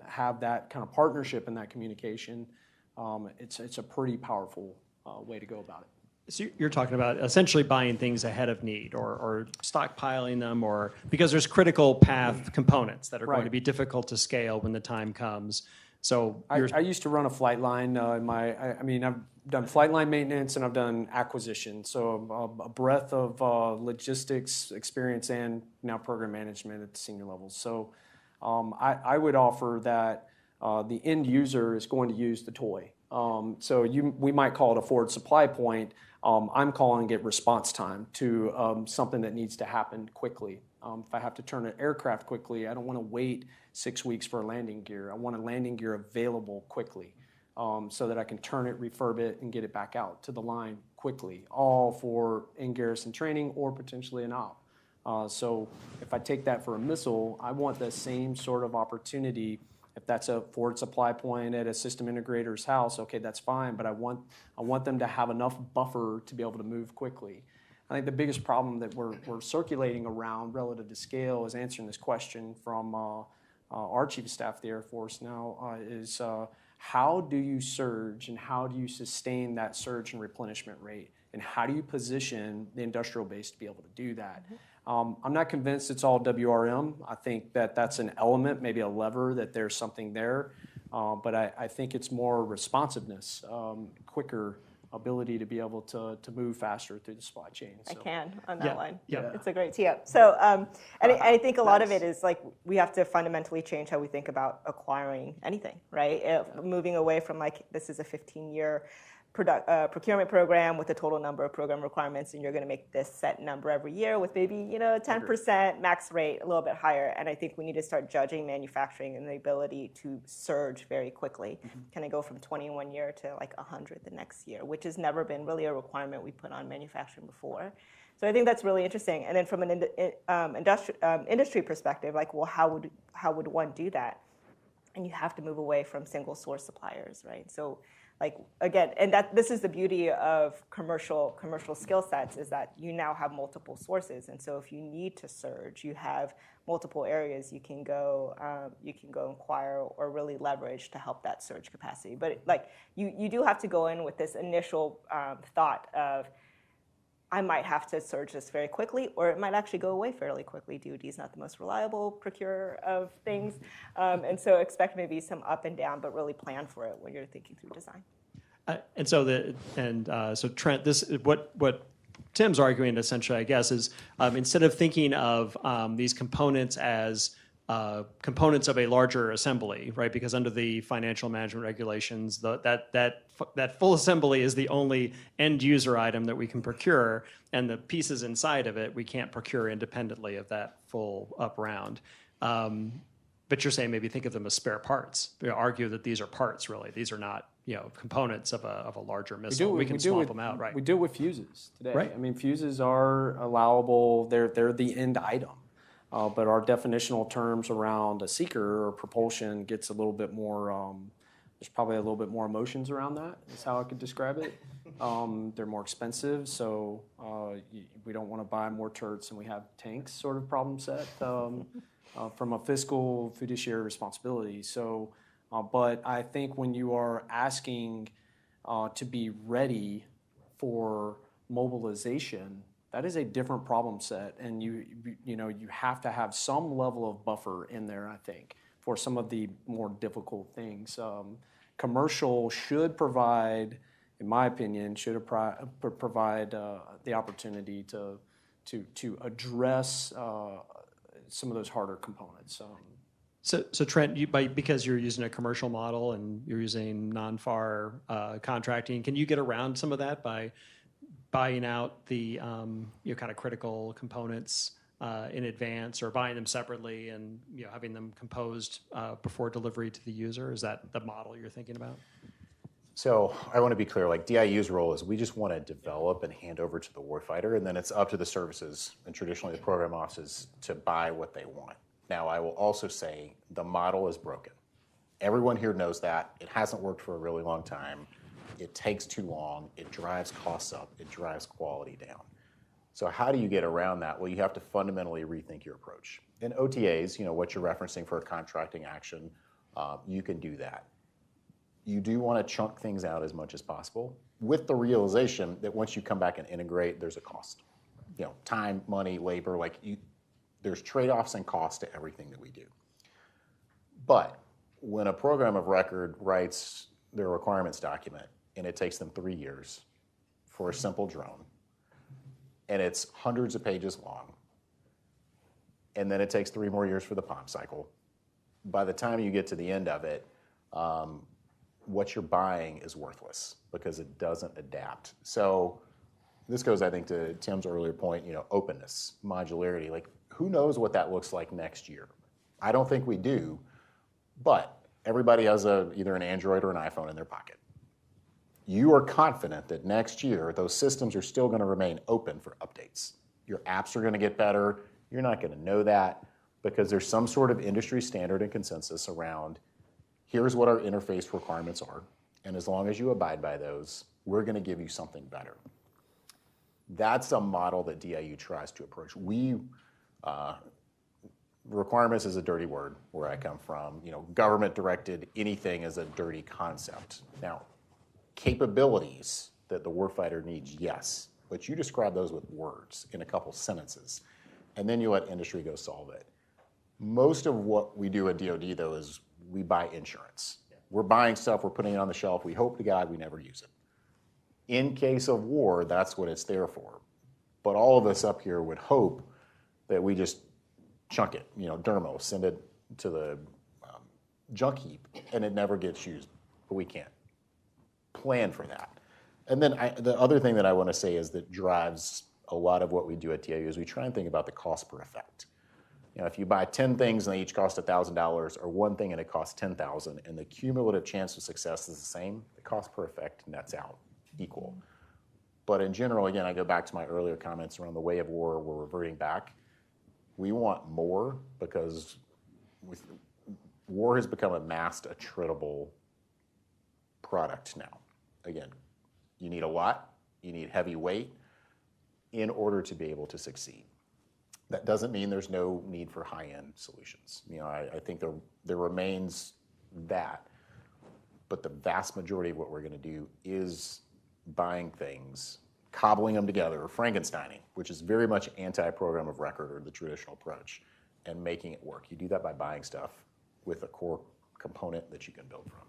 have that kind of partnership and that communication, it's a pretty powerful way to go about it. So you're talking about essentially buying things ahead of need or stockpiling them, or because there's critical path components that are going to be difficult to scale when the time comes. So I used to run a flight line. I've done flight line maintenance and I've done acquisition. So a breadth of logistics experience and now program management at the senior levels. So I would offer that the end user is going to use the toy. We might call it a forward supply point. I'm calling it response time to something that needs to happen quickly. If I have to turn an aircraft quickly, I don't want to wait 6 weeks for a landing gear. I want a landing gear available quickly so that I can turn it, refurb it, and get it back out to the line quickly, all for in-garrison training or potentially an op. So if I take that for a missile, I want the same sort of opportunity. If that's a forward supply point at a system integrator's house, okay, that's fine, but I want them to have enough buffer to be able to move quickly. I think the biggest problem that we're circulating around relative to scale is answering this question from our Chief of Staff of the Air Force now is how do you surge and how do you sustain that surge and replenishment rate? And how do you position the industrial base to be able to do that? I'm not convinced it's all WRM. I think that that's an element, maybe a lever, that there's something there. But I think it's more responsiveness, quicker ability to be able to move faster through the supply chain. So. I can on that one. Yeah. It's a great tee up. So, and I think a lot of it is like we have to fundamentally change how we think about acquiring anything, right? Moving away from like this is a 15-year procurement program with a total number of program requirements, and you're going to make this set number every year with maybe 10% max rate, a little bit higher. And I think we need to start judging manufacturing and the ability to surge very quickly. Can I go from 21 year to like 100 the next year, which has never been really a requirement we put on manufacturing before. So I think that's really interesting. And then from an industry perspective, like, well, how would one do that? And you have to move away from single source suppliers, right? So like, again, and this is the beauty of commercial skill sets is that you now have multiple sources. And so if you need to surge, you have multiple areas you can go inquire or really leverage to help that surge capacity. But like you do have to go in with this initial thought of, I might have to surge this very quickly, or it might actually go away fairly quickly. DoD is not the most reliable procurer of things, and so expect maybe some up and down, but really plan for it when you're thinking through design. So Trent, this what Tim's arguing essentially, I guess, is instead of thinking of these components as components of a larger assembly, right? Because under the financial management regulations, that full assembly is the only end user item that we can procure, and the pieces inside of it we can't procure independently of that full up round. But you're saying maybe think of them as spare parts. Argue that these are parts, really. These are not components of a larger missile. We can swap them out, right? We do it with fuses today. Right. I mean, fuses are allowable. They're the end item. But our definitional terms around a seeker or propulsion gets a little bit more, there's probably a little bit more emotions around that, is how I could describe it. They're more expensive, so we don't want to buy more turrets than we have tanks sort of problem set from a fiscal fiduciary responsibility. So, but I think when you are asking to be ready for mobilization, that is a different problem set, and you have to have some level of buffer in there, I think, for some of the more difficult things. Commercial should provide, in my opinion, provide the opportunity to address some of those harder components. So Trent, because you're using a commercial model and you're using non-FAR contracting, can you get around some of that by buying out the kind of critical components in advance, or buying them separately and having them composed before delivery to the user? Is that the model you're thinking about? So I want to be clear, like DIU's role is we just want to develop and hand over to the warfighter, and then it's up to the services and traditionally the program offices to buy what they want. Now, I will also say the model is broken. Everyone here knows that. It hasn't worked for a really long time. It takes too long. It drives costs up. It drives quality down. So how do you get around that? Well, you have to fundamentally rethink your approach. In OTAs, what you're referencing for a contracting action, you can do that. You do want to chunk things out as much as possible with the realization that once you come back and integrate, there's a cost. Time, money, labor, there's trade-offs and costs to everything that we do. But when a program of record writes their requirements document and it takes them 3 years for a simple drone, and it's hundreds of pages long, and then it takes 3 more years for the POM cycle, by the time you get to the end of it, what you're buying is worthless because it doesn't adapt. So this goes, I think, to Tim's earlier point, openness, modularity. Like, who knows what that looks like next year? I don't think we do, but everybody has either an Android or an iPhone in their pocket. You are confident that next year those systems are still going to remain open for updates. Your apps are going to get better. You're not going to know that because there's some sort of industry standard and consensus around here's what our interface requirements are, and as long as you abide by those, we're going to give you something better. That's a model that DIU tries to approach. Requirements is a dirty word where I come from. Government directed anything is a dirty concept. Now, capabilities that the warfighter needs, yes, but you describe those with words in a couple sentences, and then you let industry go solve it. Most of what we do at DoD, though, is we buy insurance. We're buying stuff, we're putting it on the shelf, we hope to God we never use it. In case of war, that's what it's there for. But all of us up here would hope that we just chunk it, dermo, send it to the junk heap, and it never gets used. But we can't plan for that. And then the other thing that I want to say is that drives a lot of what we do at DIU is we try and think about the cost per effect. If you buy 10 things and they each cost $1,000, or one thing and it costs $10,000, and the cumulative chance of success is the same, the cost per effect nets out equal. But in general, again, I go back to my earlier comments around the way of war, we're reverting back. We want more because war has become a massed, attritable product now. Again, you need a lot, you need heavy weight in order to be able to succeed. That doesn't mean there's no need for high-end solutions. I think there remains that, but the vast majority of what we're going to do is buying things, cobbling them together, or Frankensteining, which is very much anti-program of record or the traditional approach, and making it work. You do that by buying stuff with a core component that you can build from.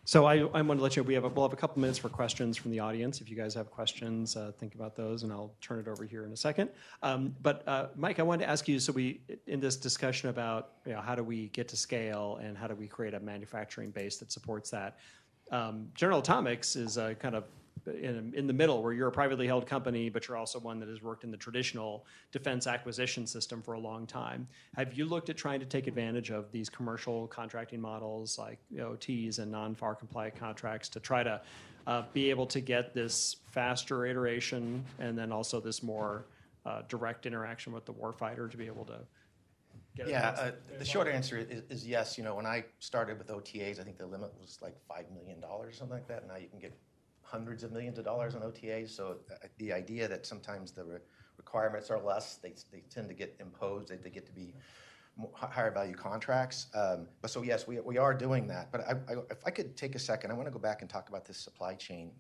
So I want to let you know we'll have a couple minutes for questions from the audience. If you guys have questions, think about those, and I'll turn it over here in a second. But Mike, I wanted to ask you, so in this discussion about how do we get to scale and how do we create a manufacturing base that supports that, General Atomics is kind of in the middle, where you're a privately held company, but you're also one that has worked in the traditional defense acquisition system for a long time. Have you looked at trying to take advantage of these commercial contracting models like OTs and non-FAR compliant contracts to try to be able to get this faster iteration and then also this more direct interaction with the warfighter to be able to get it? Yeah, the short answer is yes. When I started with OTAs, I think the limit was like $5 million or something like that. Now you can get hundreds of millions of dollars on OTAs. So the idea that sometimes the requirements are less, they tend to get imposed, they get to be higher value contracts. But so yes, we are doing that. But if I could take a second, I want to go back and talk about this supply chain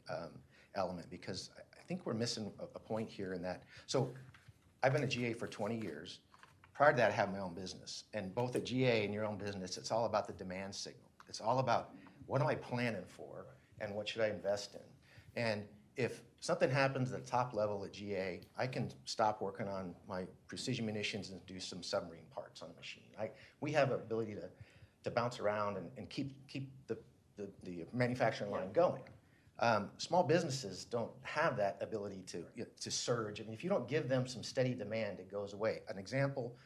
element, because I think we're missing a point here in that. So I've been a GA for 20 years. Prior to that, I had my own business. And both at GA and your own business, it's all about the demand signal. It's all about what am I planning for and what should I invest in? And if something happens at the top level at GA, I can stop working on my precision munitions and do some submarine parts on a machine. We have an ability to bounce around and keep the manufacturing line going. Small businesses don't have that ability to surge. I mean, if you don't give them some steady demand, it goes away. An example,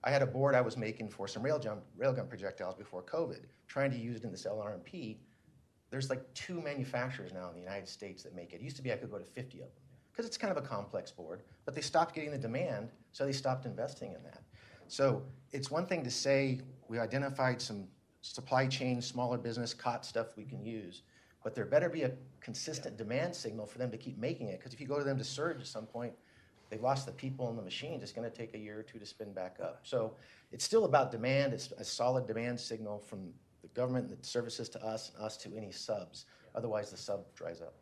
I had a board I was making for some railgun projectiles before COVID, trying to use it in this LRMP. There's like 2 manufacturers now in the United States that make it. It used to be I could go to 50 of them because it's kind of a complex board, but they stopped getting the demand, so they stopped investing in that. So it's one thing to say we identified some supply chain, smaller business, COT stuff we can use, but there better be a consistent demand signal for them to keep making it, because if you go to them to surge at some point, they've lost the people in the machine. It's going to take a year or 2 to spin back up. So it's still about demand. It's a solid demand signal from the government that services to us and us to any subs. Otherwise, the sub dries up.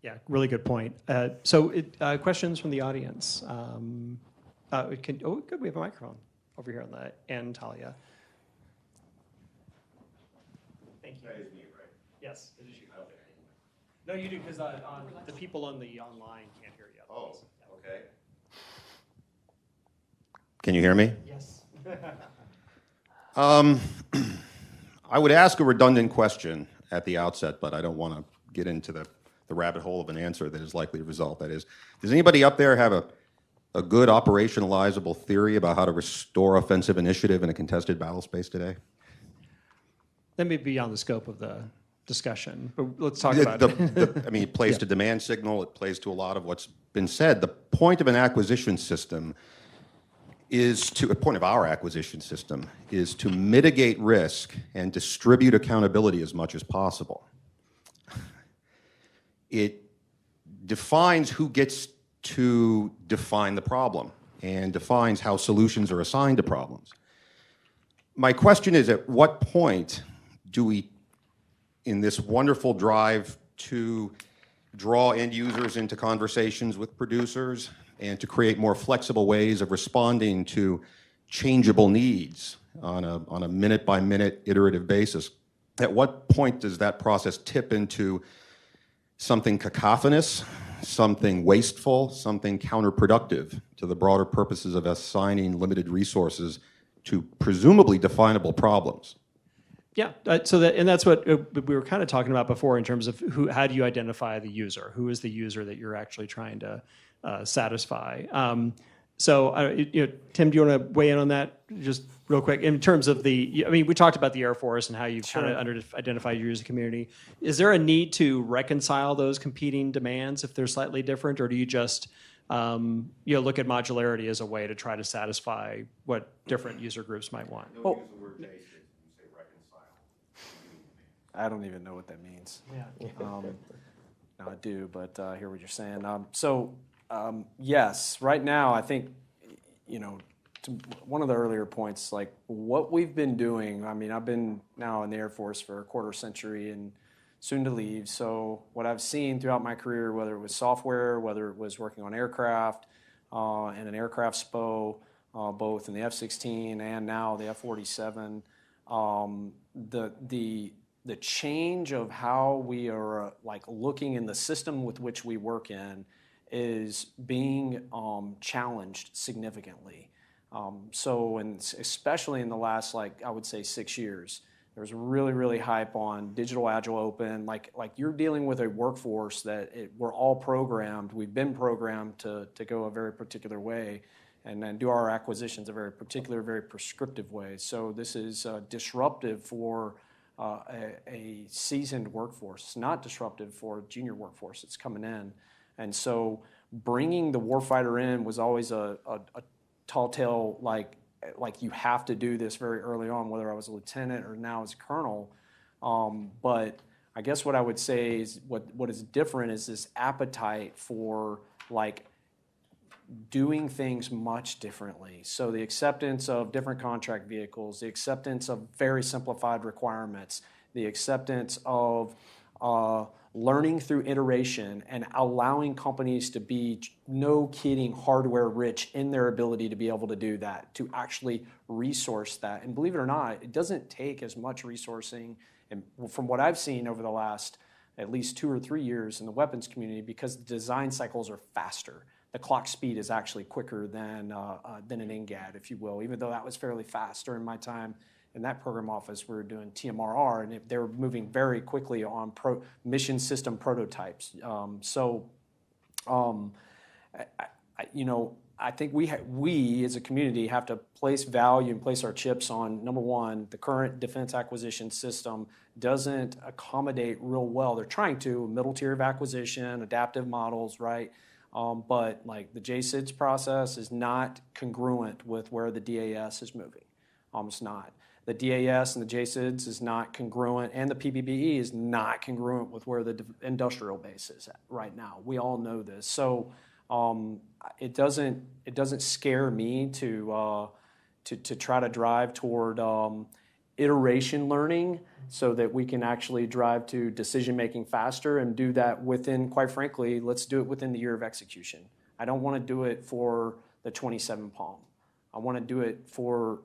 Yeah, really good point. Questions from the audience? Good, we have a microphone over here on the end, Talia. Yes, it is you. No, you do, because the people on the online can't hear you. Oh, okay. Can you hear me? Yes. I would ask a redundant question at the outset, but I don't want to get into the rabbit hole of an answer that is likely to result. That is, does anybody up there have a good operationalizable theory about how to restore offensive initiative in a contested battle space today? That may be beyond the scope of the discussion, but let's talk about it. I mean, it plays to demand signal. It plays to a lot of what's been said. The point of an acquisition system a point of our acquisition system is to mitigate risk and distribute accountability as much as possible. It defines who gets to define the problem and defines how solutions are assigned to problems. My question is, at what point do we, in this wonderful drive to draw end users into conversations with producers and to create more flexible ways of responding to changeable needs on a minute-by-minute iterative basis, at what point does that process tip into something cacophonous, something wasteful, something counterproductive to the broader purposes of assigning limited resources to presumably definable problems? Yeah, that's what we were kind of talking about before in terms of how do you identify the user? Who is the user that you're actually trying to satisfy? Tim, do you want to weigh in on that just real quick? In terms of we talked about the Air Force and how you've kind of identified your user community. Is there a need to reconcile those competing demands if they're slightly different, or do you just look at modularity as a way to try to satisfy what different user groups might want? I don't even know what that means. Yeah. No, I do, but I hear what you're saying. Yes, right now I think, to one of the earlier points, like what we've been doing. I mean, I've been now in the Air Force for a quarter century and soon to leave. So what I've seen throughout my career, whether it was software, whether it was working on aircraft and an aircraft SPO, both in the F-16 and now the F-47, the change of how we are looking in the system with which we work in is being challenged significantly. And especially in the last, I would say 6 years, there's really, really hype on digital agile open. Like you're dealing with a workforce that we're all programmed. We've been programmed to go a very particular way and then do our acquisitions a very particular, very prescriptive way. So this is disruptive for a seasoned workforce. It's not disruptive for a junior workforce that's coming in. And so bringing the warfighter in was always a tall tale, like you have to do this very early on, whether I was a lieutenant or now as a colonel. But I guess what I would say is what is different is this appetite for doing things much differently. So the acceptance of different contract vehicles, the acceptance of very simplified requirements, the acceptance of learning through iteration and allowing companies to be, no kidding, hardware rich in their ability to be able to do that, to actually resource that. And believe it or not, it doesn't take as much resourcing, and from what I've seen over the last at least 2 or 3 years in the weapons community, because the design cycles are faster. The clock speed is actually quicker than an NGAD, if you will, even though that was fairly fast during my time in that program office. We were doing TMRR, and they were moving very quickly on mission system prototypes. I think we as a community have to place value and place our chips on, number one, the current defense acquisition system doesn't accommodate real well. They're trying to, middle tier of acquisition, adaptive models, right? But the JSIDS process is not congruent with where the DAS is moving. It's not. The DAS and the JSIDS is not congruent, and the PBBE is not congruent with where the industrial base is at right now. We all know this. So it doesn't scare me to try to drive toward iteration learning so that we can actually drive to decision making faster and do that within, quite frankly, let's do it within the year of execution. I don't want to do it for the 27 Palm. I want to do it for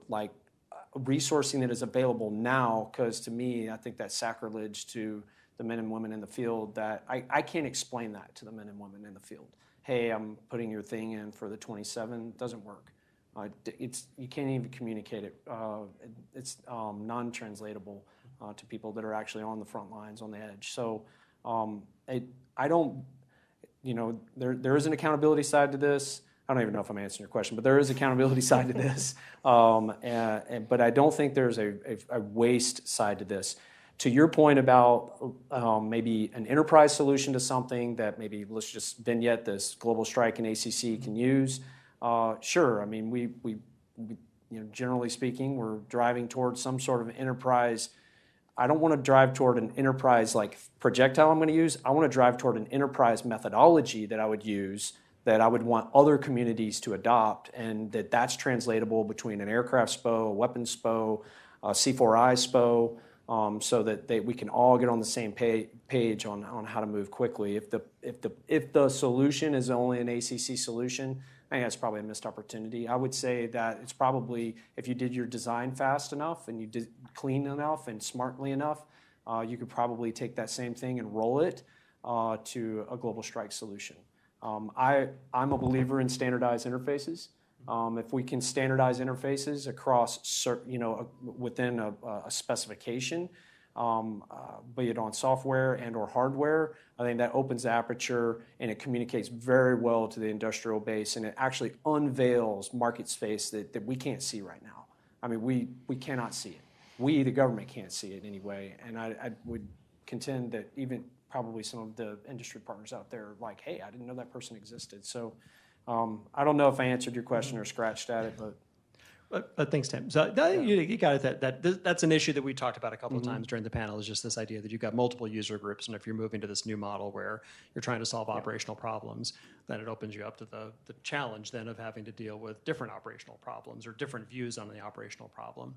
resourcing that is available now, because to me, I think that's sacrilege to the men and women in the field that I can't explain that to the men and women in the field. Hey, I'm putting your thing in for the 27. Doesn't work. You can't even communicate it. It's non-translatable to people that are actually on the front lines, on the edge. So I don't, there is an accountability side to this. I don't even know if I'm answering your question, but there is accountability side to this. But I don't think there's a waste side to this. To your point about maybe an enterprise solution to something that maybe, let's just vignette this, Global Strike and ACC can use, sure. I mean, we generally speaking, we're driving towards some sort of enterprise. I don't want to drive toward an enterprise like projectile I'm going to use. I want to drive toward an enterprise methodology that I would use, that I would want other communities to adopt, and that's translatable between an aircraft SPO, a weapons SPO, a C4I SPO, so that we can all get on the same page on how to move quickly. If the solution is only an ACC solution, I think that's probably a missed opportunity. I would say that it's probably, if you did your design fast enough and you did clean enough and smartly enough, you could probably take that same thing and roll it to a global strike solution. I'm a believer in standardized interfaces. If we can standardize interfaces across, within a specification, be it on software and or hardware, I think that opens the aperture and it communicates very well to the industrial base, and it actually unveils market space that we can't see right now. I mean, we cannot see it. We, the government, can't see it anyway, and I would contend that even probably some of the industry partners out there are like, hey, I didn't know that person existed. So I don't know if I answered your question or scratched at it, but thanks, Tim. So you got it. That's an issue that we talked about a couple of times during the panel, is just this idea that you've got multiple user groups, and if you're moving to this new model where you're trying to solve operational problems, then it opens you up to the challenge then of having to deal with different operational problems or different views on the operational problem,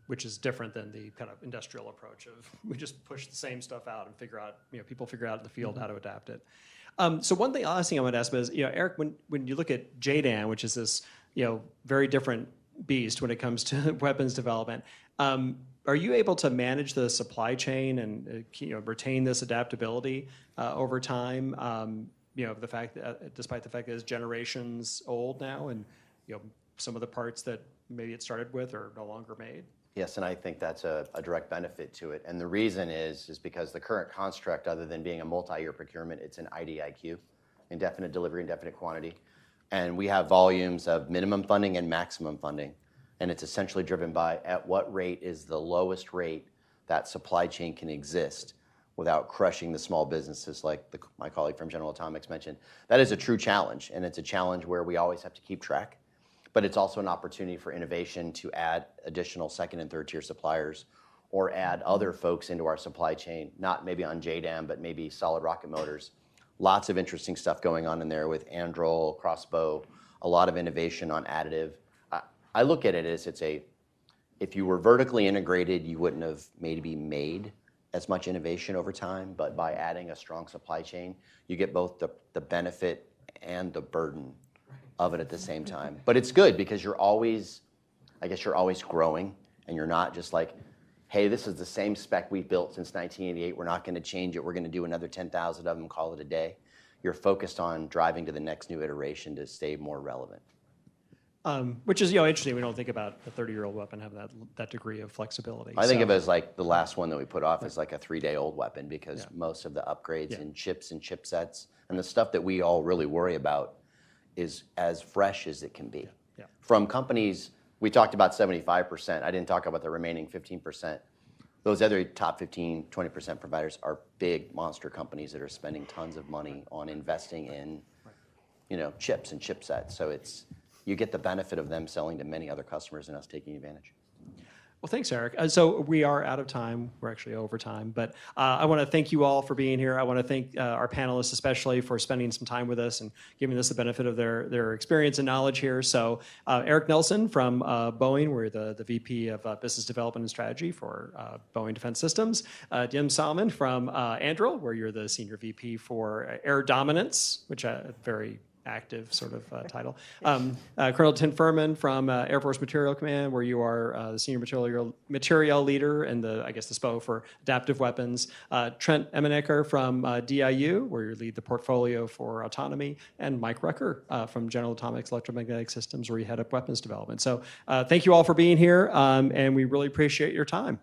which is different than the kind of industrial approach of we just push the same stuff out and figure out, people figure out in the field how to adapt it. So one thing, last thing I want to ask about is, Eric, when you look at JDAM, which is this, very different beast when it comes to weapons development, are you able to manage the supply chain and retain this adaptability over time? The fact that, despite the fact that it's generations old now, and some of the parts that maybe it started with are no longer made. Yes, and I think that's a direct benefit to it. And the reason is because the current construct, other than being a multi-year procurement, it's an IDIQ, indefinite delivery, indefinite quantity. And we have volumes of minimum funding and maximum funding. And it's essentially driven by at what rate is the lowest rate that supply chain can exist without crushing the small businesses like my colleague from General Atomics mentioned. That is a true challenge, and it's a challenge where we always have to keep track. But it's also an opportunity for innovation to add additional second and third tier suppliers or add other folks into our supply chain, not maybe on JDAM, but maybe solid rocket motors. Lots of interesting stuff going on in there with Androl, crossbow, a lot of innovation on additive. I look at it as if you were vertically integrated, you wouldn't have maybe made as much innovation over time, but by adding a strong supply chain, you get both the benefit and the burden of it at the same time. But it's good because you're always growing, and you're not just like, hey, this is the same spec we've built since 1988. We're not going to change it. We're going to do another 10,000 of them, call it a day. You're focused on driving to the next new iteration to stay more relevant. Which is interesting. We don't think about a 30-year-old weapon having that degree of flexibility. I think of it as like the last one that we put off as like a 3-day-old weapon, because most of the upgrades in chips and chipsets and the stuff that we all really worry about is as fresh as it can be. From companies, we talked about 75%. I didn't talk about the remaining 15%. Those other top 15, 20% providers are big monster companies that are spending tons of money on investing in, chips and chipsets. So you get the benefit of them selling to many other customers and us taking advantage. Well, thanks, Eric. So we are out of time. We're actually over time. But I want to thank you all for being here. I want to thank our panelists especially for spending some time with us and giving us the benefit of their experience and knowledge here. So Eric Nelson from Boeing, we're the VP of Business Development and Strategy for Boeing Defense Systems. Jim Salmon from Androl, where you're the Senior VP for Air Dominance, which very active sort of title. Colonel Tim Furman from Air Force Material Command, where you are the senior material leader and the SPO for adaptive weapons. Trent Emenecker from DIU, where you lead the portfolio for autonomy, and Mike Rucker from General Atomics Electromagnetic Systems, where you head up weapons development. So thank you all for being here, and we really appreciate your time.